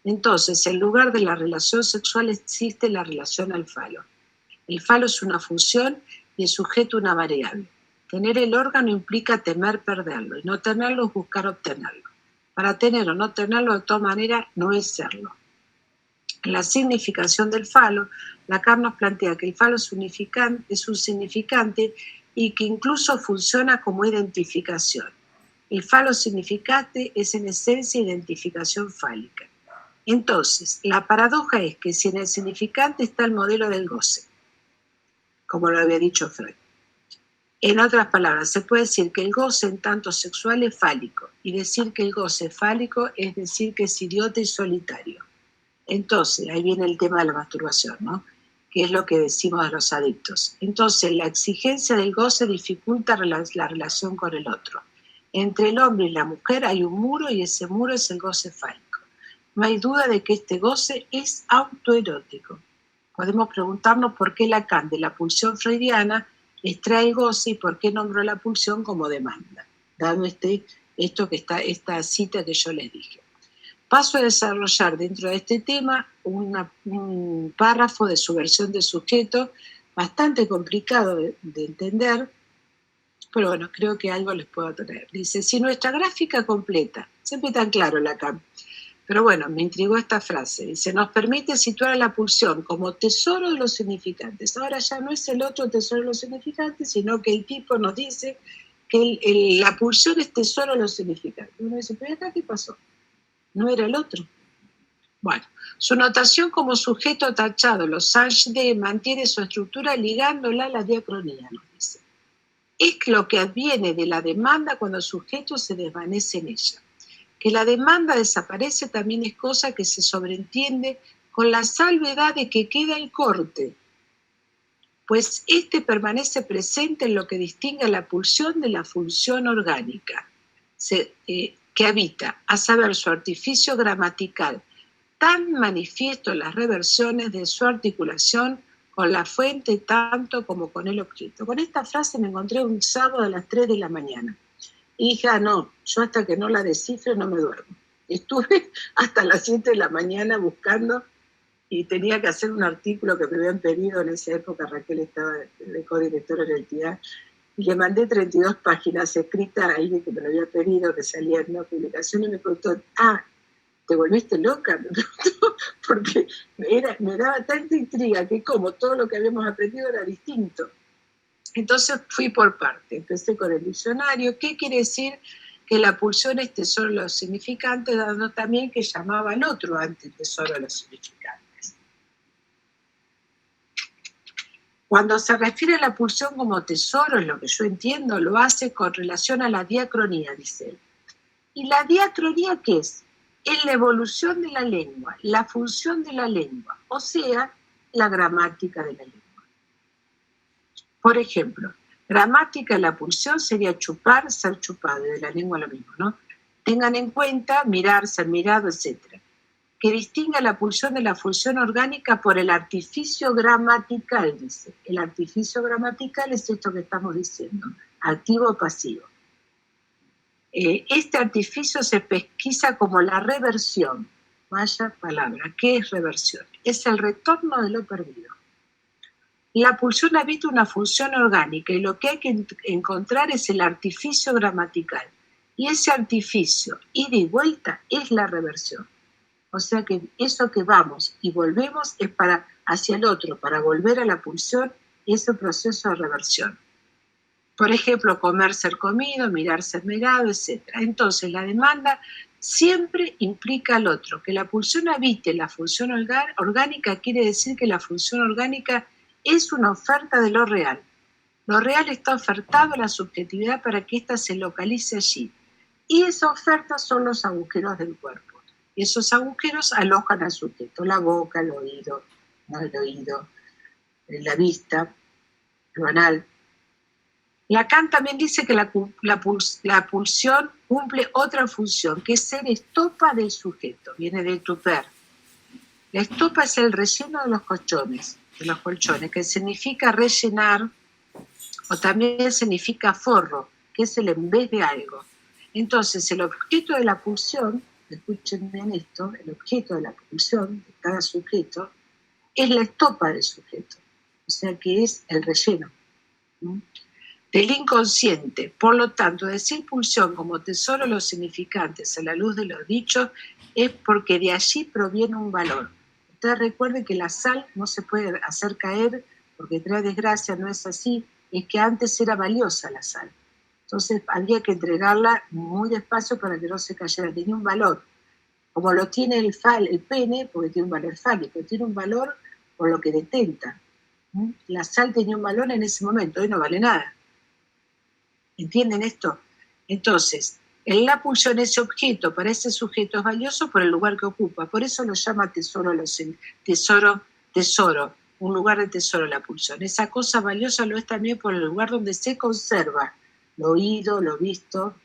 Entonces, en lugar de la relación sexual existe la relación al falo. El falo es una función y el sujeto una variable. Tener el órgano implica temer perderlo, y no tenerlo es buscar obtenerlo. Para tener o no tenerlo, de todas maneras, no es serlo. En la significación del falo, Lacan nos plantea que el falo es un significante y que incluso funciona como identificación. El falo significante es en esencia identificación fálica. Entonces, la paradoja es que si en el significante está el modelo del goce, como lo había dicho Freud. En otras palabras, se puede decir que el goce en tanto sexual es fálico, y decir que el goce es fálico es decir que es idiota y solitario. Entonces, ahí viene el tema de la masturbación, ¿no? Que es lo que decimos de los adictos. Entonces, la exigencia del goce dificulta la relación con el otro. Entre el hombre y la mujer hay un muro y ese muro es el goce fálico. No hay duda de que este goce es autoerótico. Podemos preguntarnos por qué Lacan de la pulsión freudiana extrae el goce y por qué nombró la pulsión como demanda, dado esta cita que yo les dije. Paso a desarrollar dentro de este tema un párrafo de subversión del sujeto bastante complicado de entender, pero bueno, creo que algo les puedo traer. Dice, si nuestra gráfica completa, siempre tan claro Lacan, pero bueno, me intrigó esta frase. Dice, nos permite situar a la pulsión como tesoro de los significantes. Ahora ya no es el otro tesoro de los significantes, sino que el tipo nos dice que la pulsión es tesoro de los significantes. Uno dice, pero acá ¿qué pasó? No era el otro. Bueno, su notación como sujeto tachado, los Sage mantiene su estructura ligándola a la diacronía, nos dice. Es lo que adviene de la demanda cuando el sujeto se desvanece en ella. Que la demanda desaparece también es cosa que se sobreentiende con la salvedad de que queda el corte, pues este permanece presente en lo que distingue a la pulsión de la función orgánica, que habita, a saber, su artificio gramatical, tan manifiesto en las reversiones de su articulación con la fuente tanto como con el objeto. Con esta frase me encontré un sábado a las 3 de la mañana. Y dije, no, yo hasta que no la descifre no me duermo. Estuve hasta las 7 de la mañana buscando y tenía que hacer un artículo que me habían pedido en esa época. Raquel estaba de codirectora en el TIA, y le mandé 32 páginas escritas a alguien que me lo había pedido, que salía en una publicación, y me preguntó, ¿te volviste loca? Me preguntó, porque me daba tanta intriga que como todo lo que habíamos aprendido era distinto. Entonces fui por parte, empecé con el diccionario. ¿Qué quiere decir que la pulsión es tesoro de los significantes, dando también que llamaba al otro antes tesoro de los significantes? Cuando se refiere a la pulsión como tesoro, es lo que yo entiendo, lo hace con relación a la diacronía, dice él. ¿Y la diacronía qué es? Es la evolución de la lengua, la función de la lengua, o sea, la gramática de la lengua. Por ejemplo, gramática de la pulsión sería chupar, ser chupado, y de la lengua lo mismo, ¿no? Tengan en cuenta mirar, ser mirado, etc. Que distinga la pulsión de la función orgánica por el artificio gramatical, dice. El artificio gramatical es esto que estamos diciendo, activo o pasivo. Este artificio se pesquisa como la reversión. Vaya palabra, ¿qué es reversión? Es el retorno de lo perdido. La pulsión habita una función orgánica y lo que hay que encontrar es el artificio gramatical. Y ese artificio, ida y vuelta, es la reversión. O sea que eso que vamos y volvemos es para hacia el otro, para volver a la pulsión, ese proceso de reversión. Por ejemplo, comer, ser comido, mirar, ser mirado, etc. Entonces, la demanda siempre implica al otro. Que la pulsión habite la función orgánica quiere decir que la función orgánica es una oferta de lo real. Lo real está ofertado a la subjetividad para que ésta se localice allí. Y esa oferta son los agujeros del cuerpo. Y esos agujeros alojan al sujeto, la boca, el oído, la vista, lo anal. Lacan también dice que la pulsión cumple otra función, que es ser estopa del sujeto, viene del tupper. La estopa es el relleno de los colchones, que significa rellenar, o también significa forro, que es el en vez de algo. Entonces, el objeto de la pulsión, escuchen bien esto, el objeto de la pulsión de cada sujeto es la estopa del sujeto, o sea que es el relleno del inconsciente. Por lo tanto, decir pulsión como tesoro de los significantes a la luz de los dichos es porque de allí proviene un valor. Ustedes recuerden que la sal no se puede hacer caer porque trae desgracia, no es así, es que antes era valiosa la sal. Entonces había que entregarla muy despacio para que no se cayera, tenía un valor. Como lo tiene el pene, porque tiene un valor fálico, tiene un valor por lo que detenta. La sal tenía un valor en ese momento, hoy no vale nada. ¿Entienden esto? Entonces, la pulsión, ese objeto, para ese sujeto es valioso por el lugar que ocupa. Por eso lo llama tesoro, un lugar de tesoro la pulsión. Esa cosa valiosa lo es también por el lugar donde se conserva, lo oído, lo visto.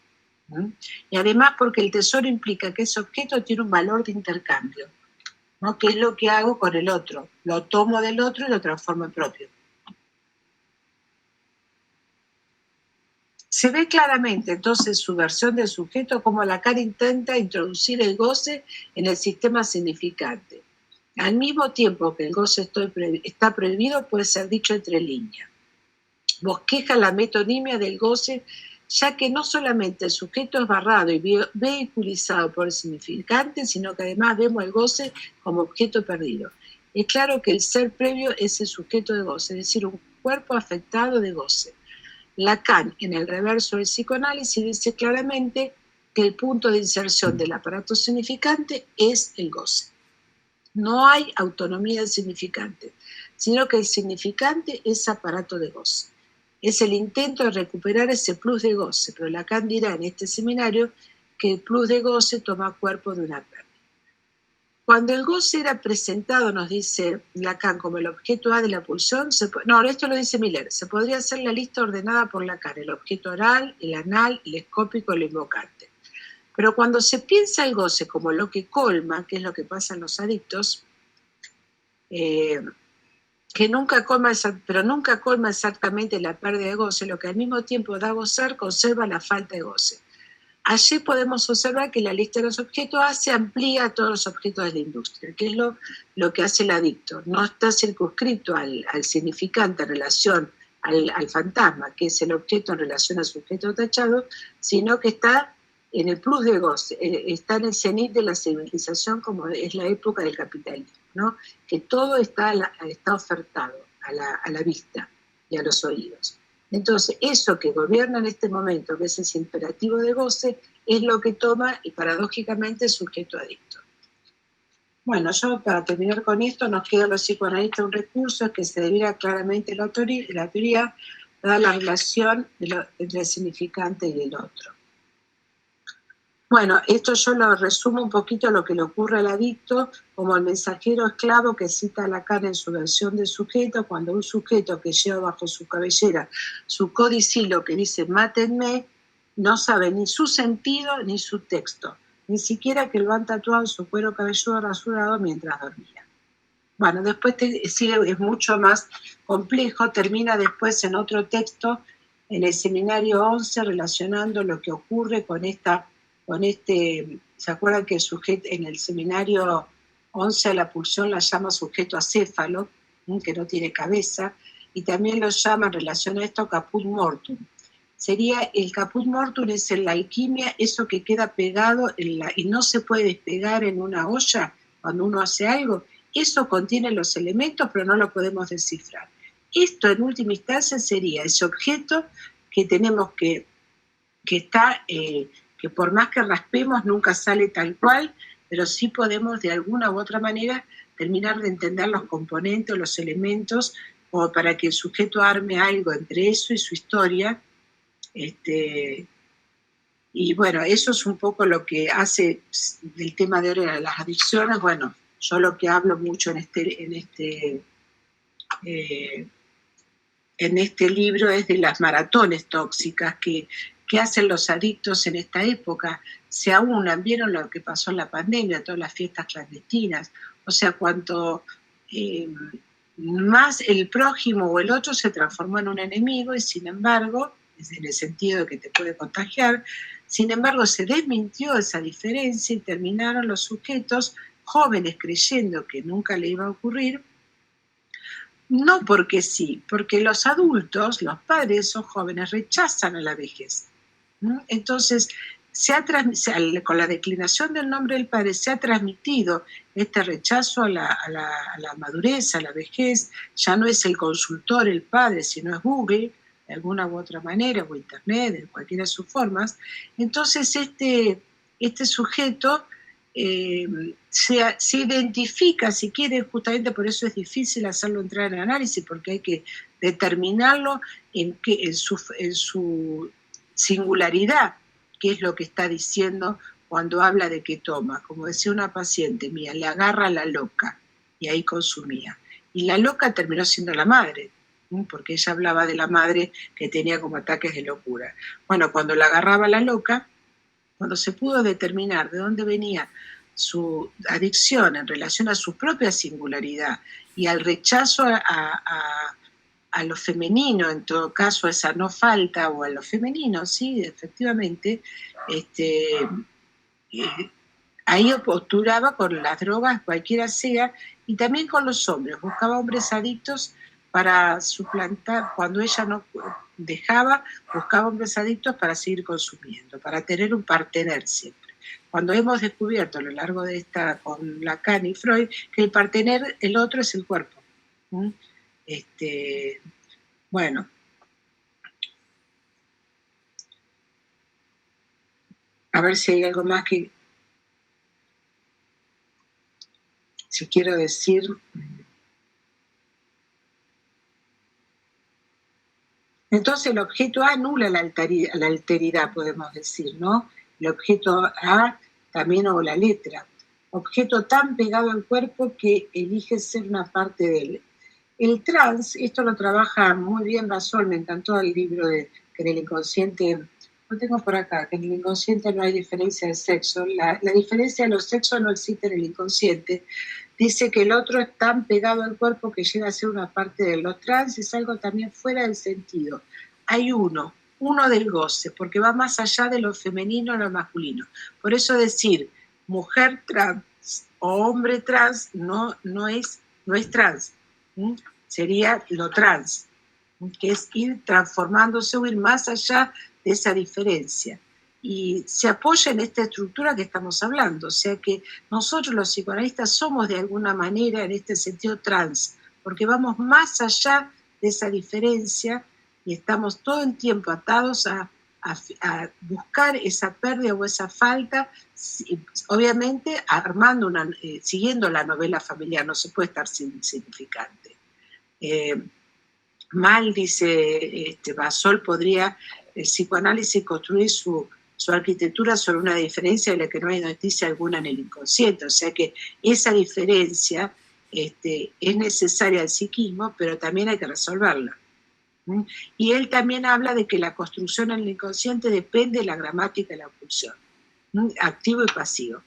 Y además porque el tesoro implica que ese objeto tiene un valor de intercambio, ¿no? ¿Qué es lo que hago con el otro? Lo tomo del otro y lo transformo en propio. Se ve claramente entonces su versión del sujeto como Lacan intenta introducir el goce en el sistema significante. Al mismo tiempo que el goce está prohibido, puede ser dicho entre líneas. Bosqueja la metonimia del goce, ya que no solamente el sujeto es barrado y vehiculizado por el significante, sino que además vemos el goce como objeto perdido. Es claro que el ser previo es el sujeto de goce, es decir, un cuerpo afectado de goce. Lacan, en el reverso del psicoanálisis, dice claramente que el punto de inserción del aparato significante es el goce. No hay autonomía del significante, sino que el significante es aparato de goce. Es el intento de recuperar ese plus de goce, pero Lacan dirá en este seminario que el plus de goce toma cuerpo de una pérdida. Cuando el goce era presentado, nos dice Lacan, como el objeto A de la pulsión, esto lo dice Miller, se podría hacer la lista ordenada por Lacan, el objeto oral, el anal, el escópico, el invocante. Pero cuando se piensa el goce como lo que colma, que es lo que pasa en los adictos, que nunca colma exactamente la pérdida de goce, lo que al mismo tiempo da gozar conserva la falta de goce. Allí podemos observar que la lista de los objetos A se amplía a todos los objetos de la industria, que es lo que hace el adicto. No está circunscrito al significante en relación al fantasma, que es el objeto en relación al sujeto tachado, sino que está en el plus de goce, está en el cenit de la civilización, como es la época del capitalismo, ¿no? Que todo está ofertado a la vista y a los oídos. Entonces, eso que gobierna en este momento, que es ese imperativo de goce, es lo que toma, y paradójicamente, el sujeto adicto. Bueno, yo para terminar con esto, nos queda a los psicoanalistas un recurso que se debiera claramente la teoría, dar la relación entre el significante y el otro. Bueno, esto yo lo resumo un poquito a lo que le ocurre al adicto, como el mensajero esclavo que cita Lacan en su versión de sujeto, cuando un sujeto que lleva bajo su cabellera su codicilo que dice mátenme, no sabe ni su sentido ni su texto, ni siquiera que lo han tatuado en su cuero cabelludo rasurado mientras dormía. Bueno, después sigue, es mucho más complejo, termina después en otro texto, en el seminario 11, relacionando lo que ocurre con ¿se acuerdan que el sujeto en el seminario 11 a la pulsión la llama sujeto acéfalo, que no tiene cabeza, y también lo llama en relación a esto caput mortum? Sería el caput mortum, es en la alquimia, eso que queda pegado y no se puede despegar en una olla cuando uno hace algo. Eso contiene los elementos, pero no lo podemos descifrar. Esto en última instancia sería ese objeto que tenemos que está... que por más que raspemos nunca sale tal cual, pero sí podemos de alguna u otra manera terminar de entender los componentes, los elementos, o para que el sujeto arme algo entre eso y su historia. Y bueno, eso es un poco lo que hace el tema de ahora las adicciones. Bueno, yo lo que hablo mucho en este libro es de las maratones tóxicas que hacen los adictos en esta época. Se aunan, vieron lo que pasó en la pandemia, todas las fiestas clandestinas. O sea, cuanto más el prójimo o el otro se transformó en un enemigo, y sin embargo, en el sentido de que te puede contagiar, sin embargo se desmintió esa diferencia y terminaron los sujetos jóvenes creyendo que nunca le iba a ocurrir. No porque sí, porque los adultos, los padres de esos jóvenes rechazan a la vejez. Entonces, con la declinación del nombre del padre se ha transmitido este rechazo a la madurez, a la vejez. Ya no es el consultor el padre, sino es Google, de alguna u otra manera, o Internet, de cualquiera de sus formas. Entonces, este sujeto se identifica, si quiere, justamente por eso es difícil hacerlo entrar en análisis, porque hay que determinarlo en su singularidad, qué es lo que está diciendo cuando habla de que toma. Como decía una paciente mía, le agarra a la loca, y ahí consumía. Y la loca terminó siendo la madre, porque ella hablaba de la madre que tenía como ataques de locura. Bueno, cuando la agarraba la loca, cuando se pudo determinar de dónde venía su adicción en relación a su propia singularidad y al rechazo a lo femenino, en todo caso a esa no falta, o a lo femenino, sí, efectivamente, ahí obturaba con las drogas, cualquiera sea, y también con los hombres, buscaba hombres adictos para suplantar, cuando ella no dejaba, buscaba hombres adictos para seguir consumiendo, para tener un partener siempre. Cuando hemos descubierto a lo largo de con Lacan y Freud, que el partener, el otro es el cuerpo. Bueno. A ver si hay algo más que... si quiero decir, entonces el objeto A anula la alteridad, podemos decir, ¿no? El objeto A también, o la letra. Objeto tan pegado al cuerpo que elige ser una parte de él. El trans, esto lo trabaja muy bien Basol, me encantó el libro de que en el inconsciente, lo tengo por acá, que en el inconsciente no hay diferencia de sexo, la diferencia de los sexos no existe en el inconsciente. Dice que el otro es tan pegado al cuerpo que llega a ser una parte de él. Los trans es algo también fuera del sentido. Hay uno del goce, porque va más allá de lo femenino o lo masculino. Por eso decir mujer trans o hombre trans no es trans. Sería lo trans, que es ir transformándose o ir más allá de esa diferencia. Y se apoya en esta estructura que estamos hablando, o sea que nosotros los psicoanalistas somos de alguna manera en este sentido trans, porque vamos más allá de esa diferencia y estamos todo el tiempo atados a buscar esa pérdida o esa falta, obviamente siguiendo la novela familiar, no se puede estar sin significante. Mal, dice Basol, podría el psicoanálisis construir su arquitectura sobre una diferencia de la que no hay noticia alguna en el inconsciente, o sea que esa diferencia es necesaria al psiquismo, pero también hay que resolverla. Y él también habla de que la construcción en el inconsciente depende de la gramática y la pulsión, activo y pasivo.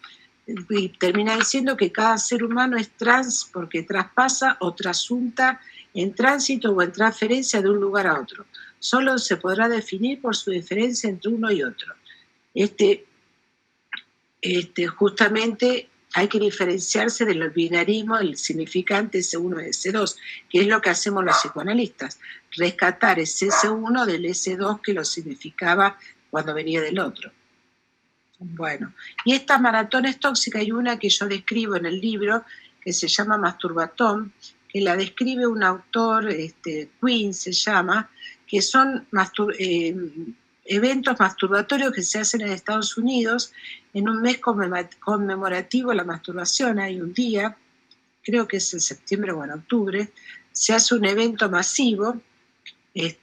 Y termina diciendo que cada ser humano es trans porque traspasa o trasunta en tránsito o en transferencia de un lugar a otro. Solo se podrá definir por su diferencia entre uno y otro. Justamente hay que diferenciarse del binarismo, del significante S1 y S2, que es lo que hacemos los psicoanalistas, rescatar ese S1 del S2 que lo significaba cuando venía del otro. Bueno, y estas maratones tóxicas, hay una que yo describo en el libro, que se llama Masturbatón, que la describe un autor, Quinn se llama, que son eventos masturbatorios que se hacen en Estados Unidos en un mes conmemorativo de la masturbación. Hay un día, creo que es en septiembre o en octubre, se hace un evento masivo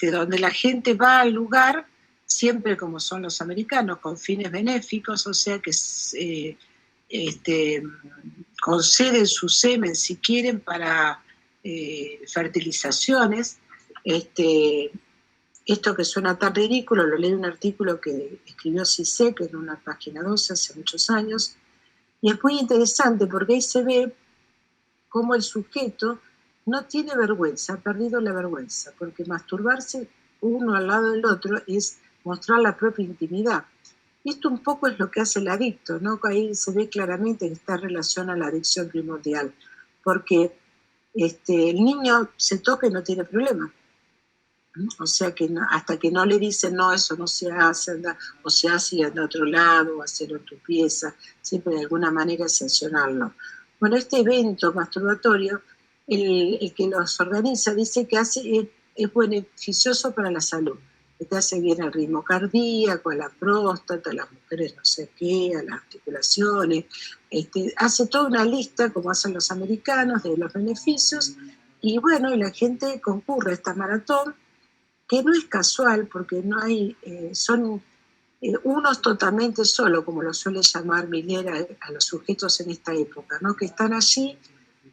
donde la gente va al lugar, siempre como son los americanos, con fines benéficos, o sea que conceden su semen si quieren para fertilizaciones. Esto que suena tan ridículo, lo leí en un artículo que escribió Cissé, que en una página 12 hace muchos años, y es muy interesante porque ahí se ve cómo el sujeto no tiene vergüenza, ha perdido la vergüenza, porque masturbarse uno al lado del otro es mostrar la propia intimidad. Esto un poco es lo que hace el adicto, ¿no? Ahí se ve claramente que está en relación a la adicción primordial, porque el niño se toca y no tiene problema. O sea que hasta que no le dicen no, eso no se hace, anda, o se hace y anda a otro lado, o hacerlo en tu pieza, siempre de alguna manera sancionarlo. Bueno, este evento masturbatorio, el que los organiza dice que es beneficioso para la salud, que te hace bien al ritmo cardíaco, a la próstata, a las mujeres no sé qué, a las articulaciones, hace toda una lista, como hacen los americanos, de los beneficios, y bueno, la gente concurre a esta maratón, que no es casual, porque no hay, son unos totalmente solos, como lo suele llamar Miller a los sujetos en esta época, ¿no? Que están allí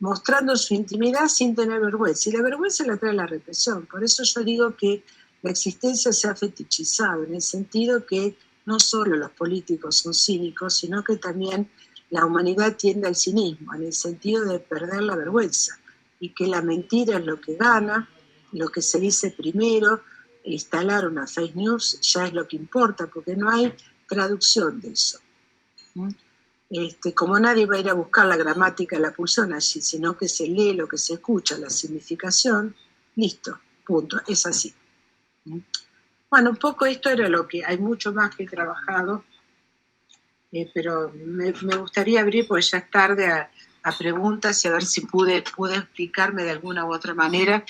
mostrando su intimidad sin tener vergüenza, y la vergüenza la trae la represión. Por eso yo digo que la existencia se ha fetichizado, en el sentido que no solo los políticos son cínicos, sino que también la humanidad tiende al cinismo, en el sentido de perder la vergüenza, y que la mentira es lo que gana, lo que se dice primero, instalar una fake news ya es lo que importa, porque no hay traducción de eso. Como nadie va a ir a buscar la gramática de la pulsión allí, sino que se lee lo que se escucha, la significación, listo, punto, es así. Bueno, un poco esto era lo que, hay mucho más que he trabajado, pero me gustaría abrir, porque ya es tarde, a preguntas y a ver si pude explicarme de alguna u otra manera.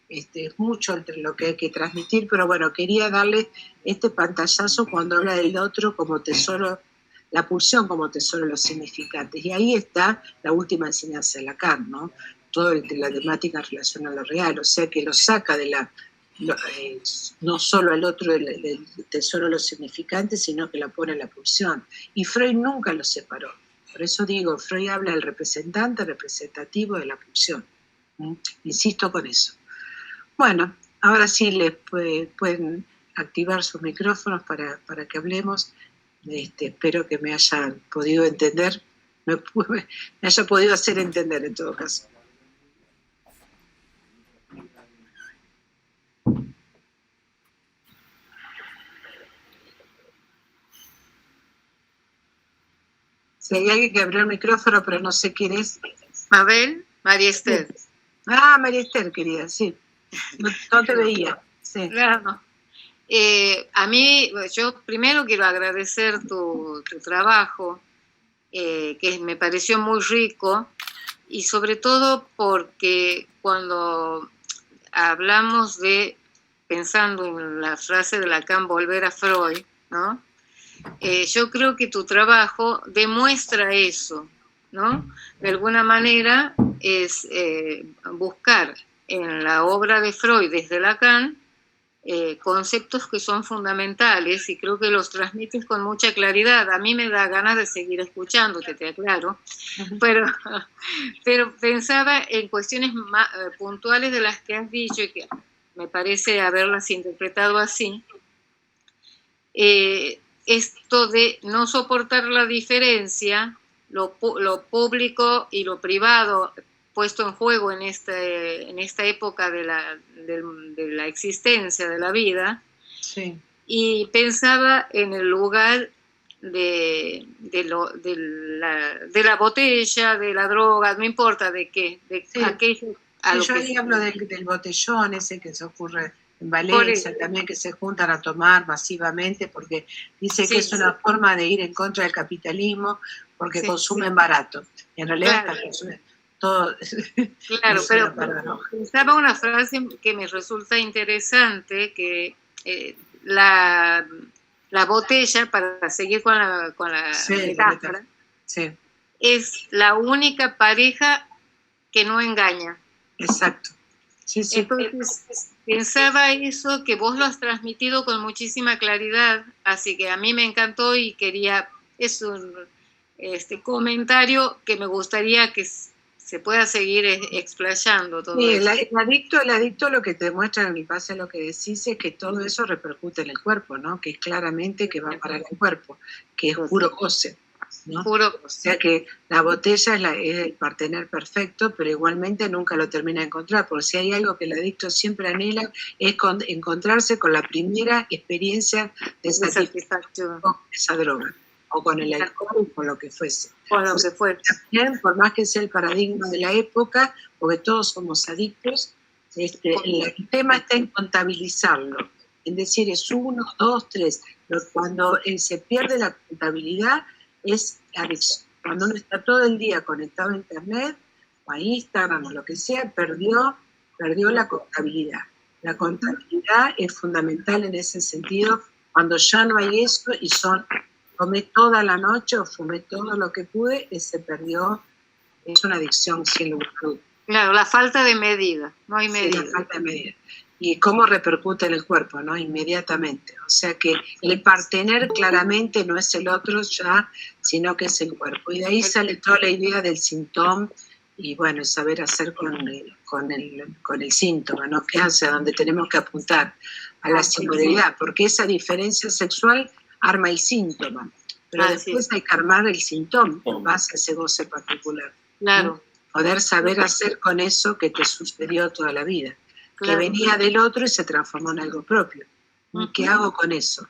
Es mucho entre lo que hay que transmitir, pero bueno, quería darle este pantallazo cuando habla del otro como tesoro la pulsión como tesoro de los significantes. Y ahí está la última enseñanza de Lacan, ¿no? Todo de la temática en relación a lo real, o sea que lo saca de no solo al otro del tesoro de los significantes, sino que la pone en la pulsión. Y Freud nunca lo separó. Por eso digo, Freud habla del representante representativo de la pulsión. Insisto con eso. Bueno, ahora sí les pueden activar sus micrófonos para que hablemos. Espero que me hayan podido entender, me haya podido hacer entender en todo caso. Si hay alguien que abrió el micrófono, pero no sé quién es. Mabel, María Esther. Sí. Ah, María Esther, querida, sí. No te veía. Sí. Claro. A mí, yo primero quiero agradecer tu trabajo, que me pareció muy rico, y sobre todo porque cuando hablamos pensando en la frase de Lacan, volver a Freud, ¿no? Yo creo que tu trabajo demuestra eso, ¿no? De alguna manera es buscar en la obra de Freud desde Lacan conceptos que son fundamentales, y creo que los transmites con mucha claridad. A mí me da ganas de seguir escuchándote, te aclaro, pero pensaba en cuestiones puntuales de las que has dicho y que me parece haberlas interpretado así. Esto de no soportar la diferencia, lo público y lo privado puesto en juego en esta época de la existencia, de la vida, sí. Y pensaba en el lugar de la botella, de la droga, no importa de qué, Sí. Aquello Yo ahí hablo del botellón ese que se ocurre en Valencia, también, que se juntan a tomar masivamente porque dice que es una forma de ir en contra del capitalismo porque consumen barato. Y en realidad están consumiendo todo. Claro, pero pensaba una frase que me resulta interesante, que la botella, para seguir con la metáfora, es la única pareja que no engaña. Exacto. Sí. Entonces, pensaba eso, que vos lo has transmitido con muchísima claridad, así que a mí me encantó y es un comentario que me gustaría que se pueda seguir explayando todo eso. El adicto lo que te demuestra en base a lo que decís es que todo eso repercute en el cuerpo, ¿no? Que es claramente que va para el cuerpo, que es puro goce, ¿no? O sea que la botella es el partener perfecto, pero igualmente nunca lo termina de encontrar, porque si hay algo que el adicto siempre anhela es encontrarse con la primera experiencia de satisfacción con esa droga, o con el alcohol, o con lo que fuese. También, por más que sea el paradigma de la época, porque todos somos adictos, el tema está en contabilizarlo, en decir es 1, 2, 3. Pero cuando se pierde la contabilidad es adicción. Cuando uno está todo el día conectado a internet o a Instagram o lo que sea, perdió la contabilidad. La contabilidad es fundamental en ese sentido cuando ya no hay eso y comé toda la noche o fumé todo lo que pude, se perdió, es una adicción sin lugar a dudas. Claro, la falta de medida, no hay medida. Sí, la falta de medida. Y cómo repercute en el cuerpo, ¿no? Inmediatamente. O sea que el partener claramente no es el otro ya, sino que es el cuerpo. Y de ahí sale toda la idea del síntoma y, bueno, saber hacer con el síntoma, ¿no? Que es hacia donde tenemos que apuntar, a la singularidad, porque esa diferencia sexual arma el síntoma, pero después hay que armar el síntoma en base a ese goce particular. Claro. ¿Sí? Poder saber hacer con eso que te sucedió toda la vida, que venía del otro y se transformó en algo propio. ¿Qué hago con eso?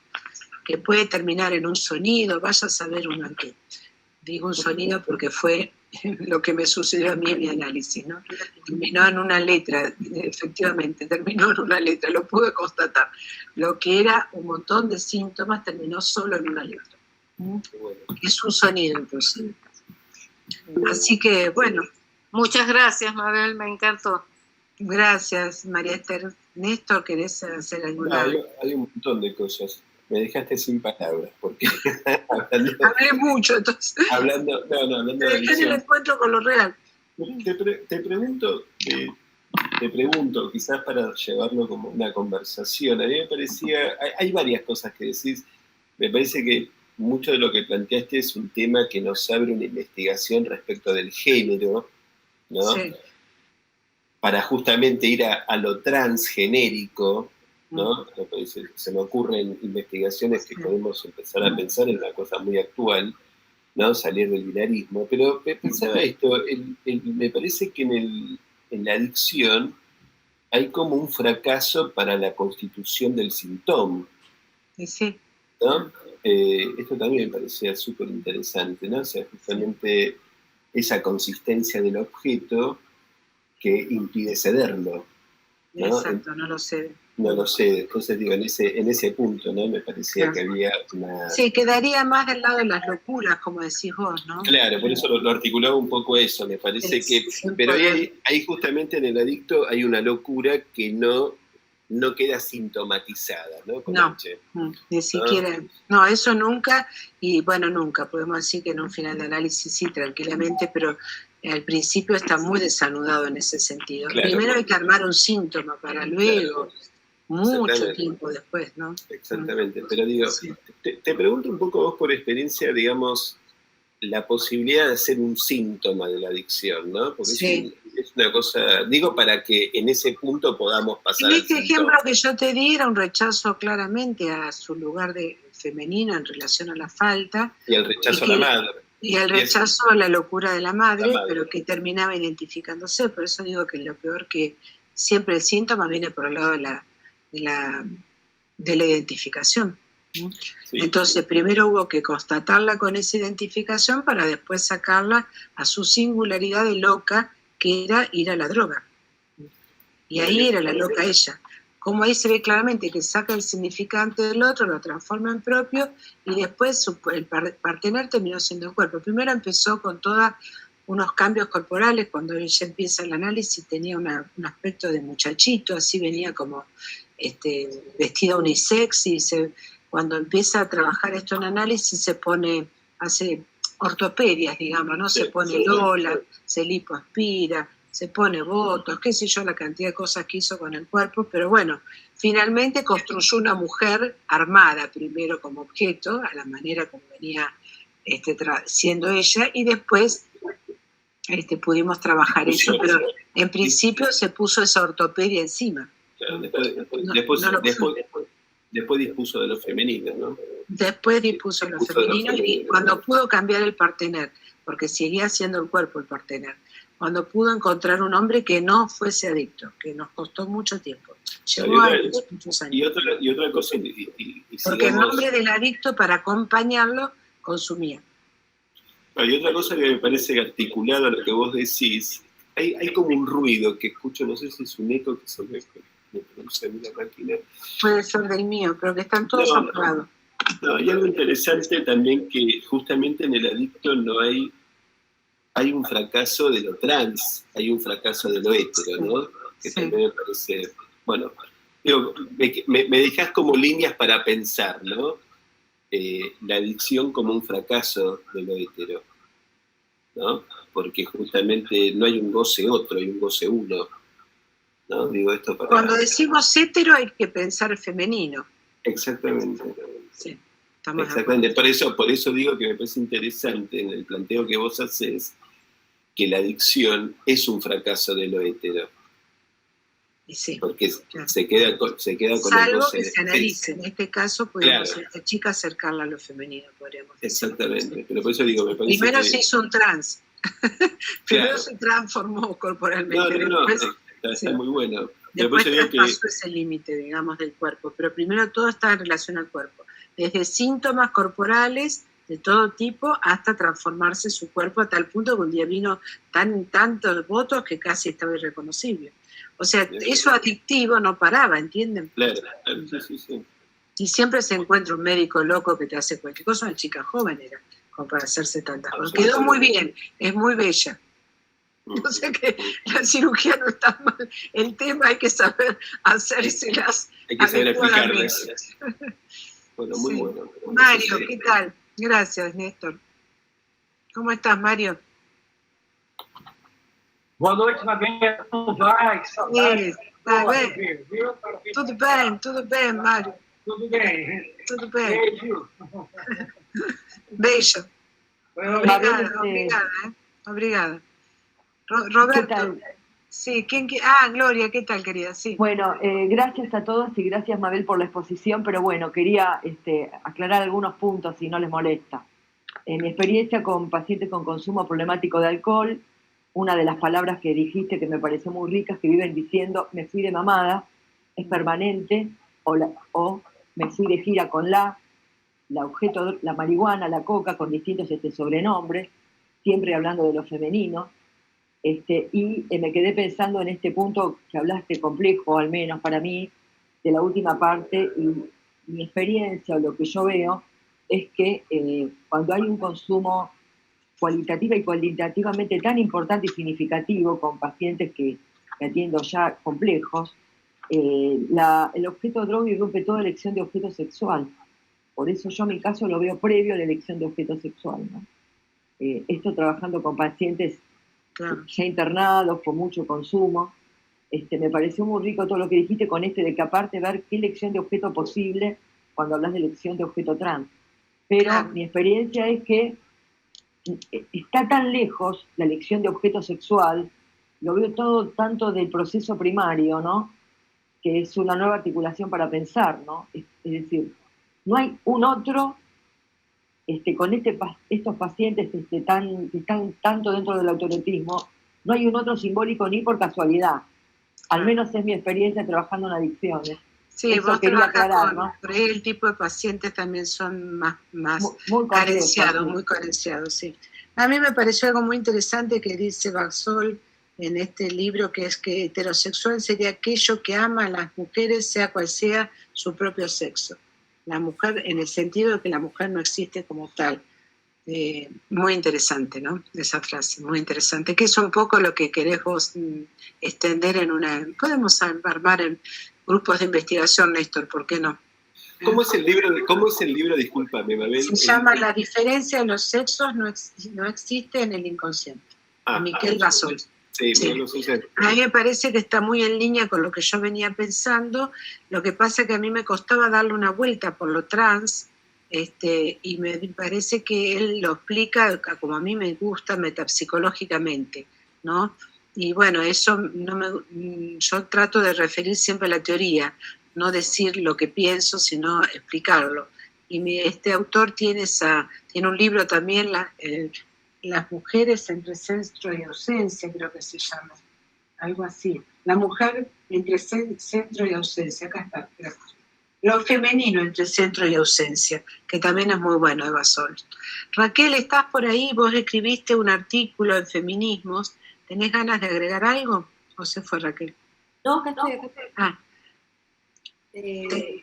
Que puede terminar en un sonido, vaya a saber uno en qué. Digo un sonido porque fue lo que me sucedió a mí en mi análisis, ¿no? Terminó en una letra, efectivamente, terminó en una letra, lo pude constatar. Lo que era un montón de síntomas terminó solo en una letra. Es un sonido, inclusive. Así que, bueno. Muchas gracias, Mabel, me encantó. Gracias, María Esther. Néstor, ¿querés hacer alguna? Hay un montón de cosas. me dejaste sin palabras, porque Hablé mucho, entonces. hablando de Te dejé en el adicción. encuentro con lo real. Te pregunto, quizás para llevarlo como una conversación, a mí me parecía, hay varias cosas que decís, me parece que mucho de lo que planteaste es un tema que nos abre una investigación respecto del género, ¿no? Sí. Para justamente ir a lo transgenérico, ¿no? Se me ocurren investigaciones que podemos empezar a pensar en una cosa muy actual, ¿no? Salir del binarismo, pero pensaba esto, me parece que en la adicción hay como un fracaso para la constitución del síntoma, Sí. ¿no? Esto también me parecía súper interesante, ¿no? O sea, justamente esa consistencia del objeto que impide cederlo, ¿no? Exacto, no lo sé. No lo sé, entonces digo, en ese punto, ¿no? Me parecía que había una... Sí, quedaría más del lado de las locuras, como decís vos, ¿no? Claro, por eso lo articulaba un poco eso, me parece que... Pero ahí justamente en el adicto hay una locura que no queda sintomatizada, ¿no? No, ni siquiera, no, eso nunca, y bueno, nunca, podemos decir que en un final de análisis sí, tranquilamente, pero al principio está muy desanudado en ese sentido. Claro, primero hay que armar un síntoma para luego, mucho tiempo después, ¿no? Exactamente, pero digo, te pregunto un poco vos por experiencia, digamos, la posibilidad de hacer un síntoma de la adicción, ¿no? Porque es una cosa, digo, para que en ese punto podamos pasar. En este ejemplo que yo te di era un rechazo claramente a su lugar de femenino en relación a la falta. Y el rechazo a la madre. Y el rechazo a la locura de la madre, pero que terminaba identificándose. Por eso digo que lo peor que siempre el síntoma viene por el lado de la identificación. Sí. Entonces primero hubo que constatarla con esa identificación para después sacarla a su singularidad de loca, que era ir a la droga. Y ahí era la loca ella. Como ahí se ve claramente que saca el significante del otro, lo transforma en propio, y después el partener terminó siendo el cuerpo. Primero empezó con todos unos cambios corporales, cuando ella empieza el análisis tenía un aspecto de muchachito, así venía como vestida unisex, y cuando empieza a trabajar esto en análisis hace ortopedias, digamos, ¿no? Se pone Lola, se lipoaspira, se pone botox, qué sé yo, la cantidad de cosas que hizo con el cuerpo, pero bueno, finalmente construyó una mujer armada, primero como objeto, a la manera como venía siendo ella, y después pudimos trabajar eso, pero en principio se puso esa ortopedia encima. Claro, después dispuso de lo femenino, ¿no? Después dispuso de lo femenino, y cuando pudo cambiar el partener, porque seguía siendo el cuerpo el partener, cuando pudo encontrar un hombre que no fuese adicto, que nos costó mucho tiempo. Llegó a muchos años. Y otra cosa... porque el nombre del adicto, para acompañarlo, consumía. Y otra cosa que me parece articulada a lo que vos decís, hay como un ruido que escucho, no sé si es un eco que se me produce a mí la máquina. Puede ser del mío, pero que están todos apagados. No, hay algo interesante también, que justamente en el adicto no hay un fracaso de lo trans, hay un fracaso de lo hétero, ¿no? Que también me parece, bueno, digo, me dejás como líneas para pensar, ¿no? La adicción como un fracaso de lo hétero, ¿no? Porque justamente no hay un goce otro, hay un goce uno, ¿no? Digo esto para... Cuando decimos hétero hay que pensar femenino. Exactamente. Sí, exactamente. Por eso digo que me parece interesante en el planteo que vos haces, que la adicción es un fracaso de lo hétero. Sí, porque se queda con salvo que se analice. En este caso podemos esta chica acercarla a lo femenino, podríamos decir. Exactamente, pero por eso digo, me parece primero que... se hizo un trans. Primero se transformó corporalmente. No, después, está muy bueno. Después pasó ese límite, digamos, del cuerpo. Pero primero todo está en relación al cuerpo. Desde síntomas corporales de todo tipo hasta transformarse su cuerpo a tal punto que un día vino tantos votos que casi estaba irreconocible. O sea, eso adictivo no paraba, ¿entienden? Claro, sí. Y siempre se encuentra un médico loco que te hace cualquier cosa. Una chica joven era, como para hacerse tantas cosas. Quedó muy bien, es muy bella. O sea que la cirugía no está mal. El tema hay que saber hacérselas. Hay que saber aplicarlas. Bueno, muy Sí. bueno. Mario, ¿qué tal? Gracias, Néstor. ¿Cómo estás, Mario? Boa noite, Mabel. Como vai? Que saudade. Tá Boa, bem? viu? Tudo bem, Mário. Tudo bem. Tudo bem. Beijo. Beijo. Obrigada, obrigada, Obrigada. Roberto. ¿Qué tal? Sí, Gloria, ¿qué tal, querida? Sí. Bueno, gracias a todos y gracias, Mabel, por la exposición, pero bueno, quería aclarar algunos puntos si no les molesta. En mi experiencia con pacientes con consumo problemático de alcohol, una de las palabras que dijiste que me pareció muy rica es que viven diciendo me fui de mamada, es permanente, o me fui de gira con la marihuana, la coca, con distintos sobrenombres, siempre hablando de lo femenino. Y me quedé pensando en este punto que hablaste complejo, al menos para mí, de la última parte, y mi experiencia o lo que yo veo es que cuando hay un consumo cualitativa y cualitativamente tan importante y significativo con pacientes que atiendo ya complejos, el objeto droga irrumpe toda elección de objeto sexual. Por eso yo mi caso lo veo previo a la elección de objeto sexual, ¿no? Esto trabajando con pacientes ya internados, con mucho consumo. Me pareció muy rico todo lo que dijiste con de que aparte ver qué elección de objeto posible cuando hablas de elección de objeto trans. Pero mi experiencia es que está tan lejos la elección de objeto sexual, lo veo todo tanto del proceso primario, ¿no? Que es una nueva articulación para pensar, ¿no? Es decir, no hay un otro con estos pacientes que están tanto dentro del autoerotismo, no hay un otro simbólico ni por casualidad. Al menos es mi experiencia trabajando en adicciones. Sí, eso vos quería trabajas aclarar, con, ¿no? por ahí el tipo de pacientes también son más muy carenciados, sí. Muy carenciados, sí. A mí me pareció algo muy interesante que dice Baxol en este libro, que es que heterosexual sería aquello que ama a las mujeres, sea cual sea su propio sexo. La mujer, en el sentido de que la mujer no existe como tal. Muy interesante, ¿no? Esa frase, muy interesante, que es un poco lo que querés vos extender en podemos armar en grupos de investigación, Néstor, ¿por qué no? ¿Cómo es el libro? Discúlpame, Mabel. Se llama La diferencia de los sexos no existe en el inconsciente. Miquel Basol. Sí, Sí. A mí me parece que está muy en línea con lo que yo venía pensando. Lo que pasa es que a mí me costaba darle una vuelta por lo trans, y me parece que él lo explica como a mí me gusta metapsicológicamente, ¿no? Y bueno, eso yo trato de referir siempre a la teoría, no decir lo que pienso, sino explicarlo. Y este autor tiene un libro también, Las mujeres entre centro y ausencia, creo que se llama, algo así. La mujer entre centro y ausencia, acá está, gracias. Lo femenino entre centro y ausencia, que también es muy bueno, Eva Sol. Raquel, ¿estás por ahí? Vos escribiste un artículo en Feminismos. ¿Tenés ganas de agregar algo? ¿O se fue Raquel? No, acá estoy.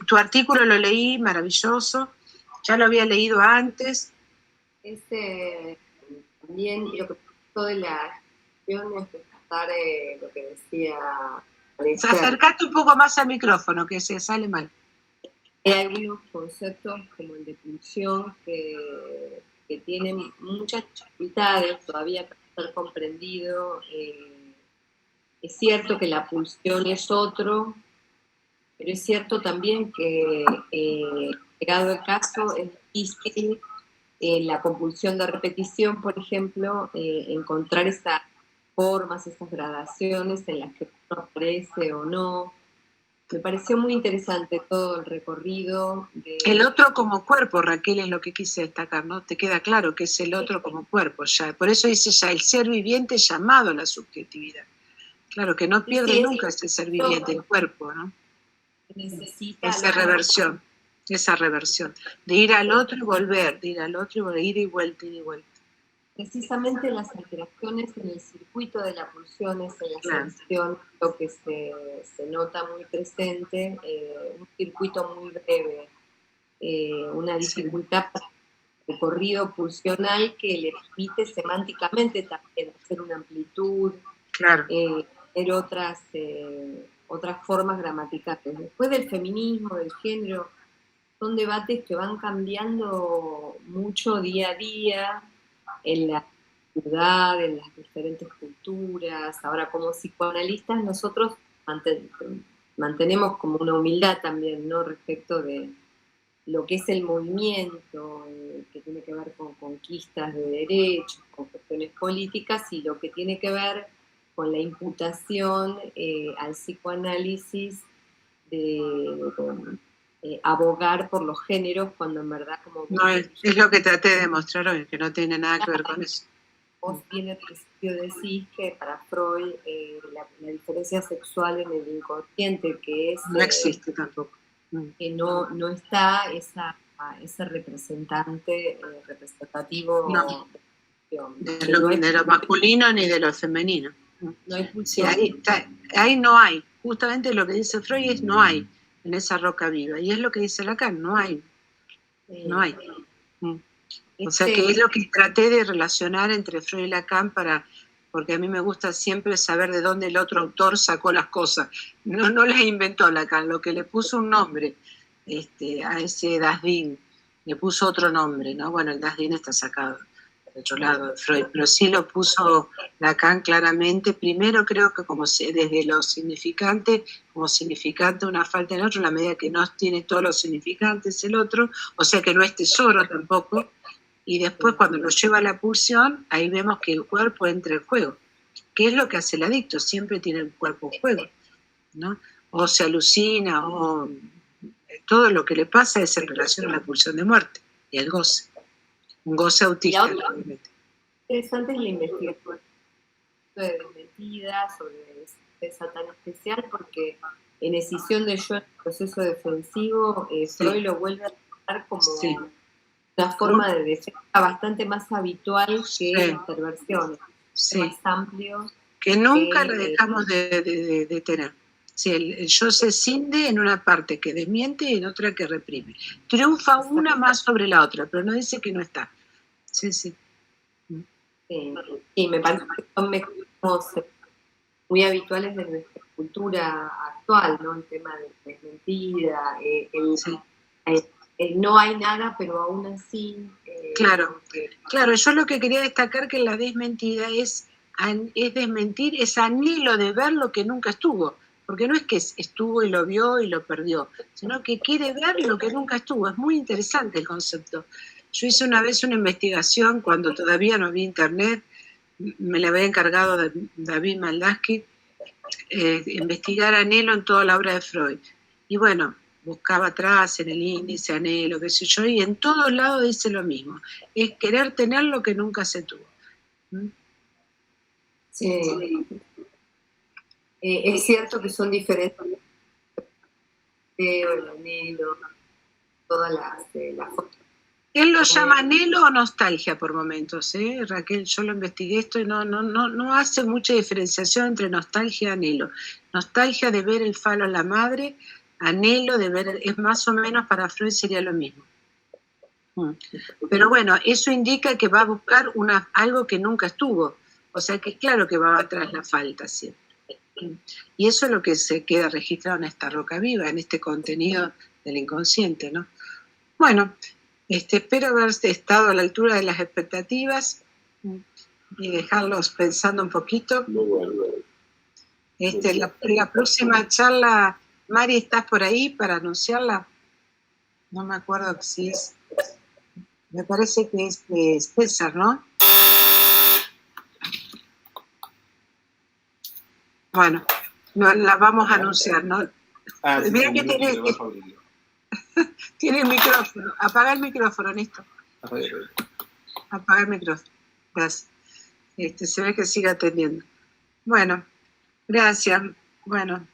Tu artículo lo leí, maravilloso. Ya lo había leído antes. También lo que pasó de la acción es rescatar lo que decía. Acercate un poco más al micrófono, que se sale mal. Hay algunos conceptos como el de pulsión que tienen muchas dificultades todavía para ser comprendido. Es cierto que la pulsión es otro, pero es cierto también que, llegado el caso, es difícil la compulsión de repetición, por ejemplo, encontrar esas formas, esas gradaciones en las que uno aparece o no. Me pareció muy interesante todo el recorrido. El otro como cuerpo, Raquel, es lo que quise destacar, ¿no? Te queda claro que es el otro como cuerpo ya. Por eso dice ya el ser viviente llamado a la subjetividad. Claro, que no pierde nunca ese ser viviente, el cuerpo, ¿no? Necesita esa reversión, de ir al otro y volver, de ir al otro y volver, ir y vuelta, ir y vuelta. Precisamente las alteraciones en el circuito de la pulsión es en la sensación lo que se nota muy presente, un circuito muy breve, una dificultad para el recorrido pulsional que le permite semánticamente también hacer una amplitud, tener otras formas gramaticales. Después del feminismo, del género, son debates que van cambiando mucho día a día en la ciudad, en las diferentes culturas. Ahora, como psicoanalistas, nosotros mantenemos como una humildad también, ¿no? Respecto de lo que es el movimiento, que tiene que ver con conquistas de derechos, con cuestiones políticas, y lo que tiene que ver con la imputación al psicoanálisis de abogar por los géneros, cuando en verdad, como No, es lo que traté de demostrar hoy, que no tiene nada que ver con eso. vos bien al principio decís que para Freud la diferencia sexual en el inconsciente, que es... No existe tampoco. Que no está ese representante representativo No. De lo masculino ni de lo femenino. No hay Sí, ahí no hay. Justamente lo que dice Freud es no hay en esa roca viva. Y es lo que dice Lacan, no hay. No hay. O sea que es lo que traté de relacionar entre Freud y Lacan porque a mí me gusta siempre saber de dónde el otro autor sacó las cosas. No las inventó Lacan, lo que le puso un nombre a ese Das Ding, le puso otro nombre, ¿no? Bueno, el Das Ding está sacado de otro lado de Freud, pero sí lo puso Lacan claramente. Primero creo que desde lo significante, como significante una falta en el otro, en la medida que no tiene todos los significantes el otro, o sea que no es tesoro tampoco. Y después cuando lo lleva a la pulsión, ahí vemos que el cuerpo entra en juego. ¿Qué es lo que hace el adicto? Siempre tiene el cuerpo en juego, ¿no? O se alucina, o todo lo que le pasa es en relación a la pulsión de muerte y al goce. Un goce autista. Interesante es la investigación de Desmentida sobre esa tan especial, porque en Escisión de Yo, en el proceso defensivo, Freud lo vuelve a tratar como... Sí. Una forma de defensa bastante más habitual que las perversiones, más amplio. Que nunca la dejamos de tener. Sí, el yo se cinde en una parte que desmiente y en otra que reprime. Triunfa una más sobre la otra, pero no dice que no está. Sí, sí. Y me parece que son mecanismos muy habituales de nuestra cultura actual, ¿no? El tema de la desmentida, no hay nada, pero aún así... Claro, yo lo que quería destacar que la desmentida es desmentir ese anhelo de ver lo que nunca estuvo, porque no es que estuvo y lo vio y lo perdió, sino que quiere ver lo que nunca estuvo. Es muy interesante el concepto. Yo hice una vez una investigación cuando todavía no había internet, me la había encargado David Maldaski, investigar anhelo en toda la obra de Freud. Y bueno, buscaba atrás en el índice, anhelo, qué sé yo, y en todos lados dice lo mismo. Es querer tener lo que nunca se tuvo. Sí. Es cierto que son diferentes. El anhelo, todas las Él lo llama anhelo o nostalgia por momentos, Raquel, yo lo investigué esto y no hace mucha diferenciación entre nostalgia y anhelo. Nostalgia de ver el falo en la madre, anhelo de ver, es más o menos para Freud sería lo mismo. Pero bueno, eso indica que va a buscar algo que nunca estuvo, o sea que claro que va atrás la falta siempre. Y eso es lo que se queda registrado en esta roca viva, en este contenido del inconsciente, ¿no? Bueno, espero haber estado a la altura de las expectativas y dejarlos pensando un poquito. Muy bueno. La próxima charla, Mari, ¿estás por ahí para anunciarla? No me acuerdo si es. Me parece que es César, ¿no? Bueno, la vamos a anunciar, ¿no? Mira que tiene micrófono. Apaga el micrófono, Néstor. Apaga el micrófono. Gracias. Se ve que sigue atendiendo. Bueno, gracias. Bueno,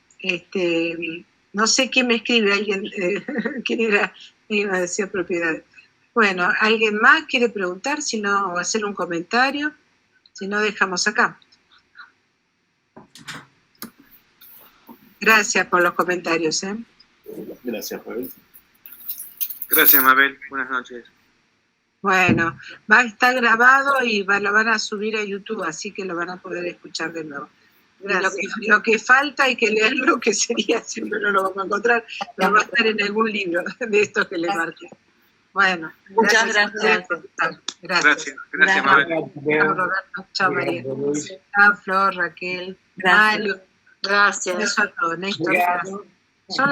no sé quién me escribe, alguien, quién era, iba a decir propiedad. Bueno, ¿alguien más quiere preguntar? Si no, o hacer un comentario. Si no, dejamos acá. Gracias por los comentarios, Gracias, Mabel. Gracias, Mabel. Buenas noches. Bueno, va a estar grabado y lo van a subir a YouTube, así que lo van a poder escuchar de nuevo. Lo que falta hay que leerlo, que sería, siempre no lo vamos a encontrar, pero va a estar en algún libro de estos que le marqué. Bueno, Muchas gracias. Gracias, Mabel. Chao, Roberto. Chao, María. Chao, Flor, Raquel, Mario. Gracias. Beso a todos. Néstor, Obrigado. gracias.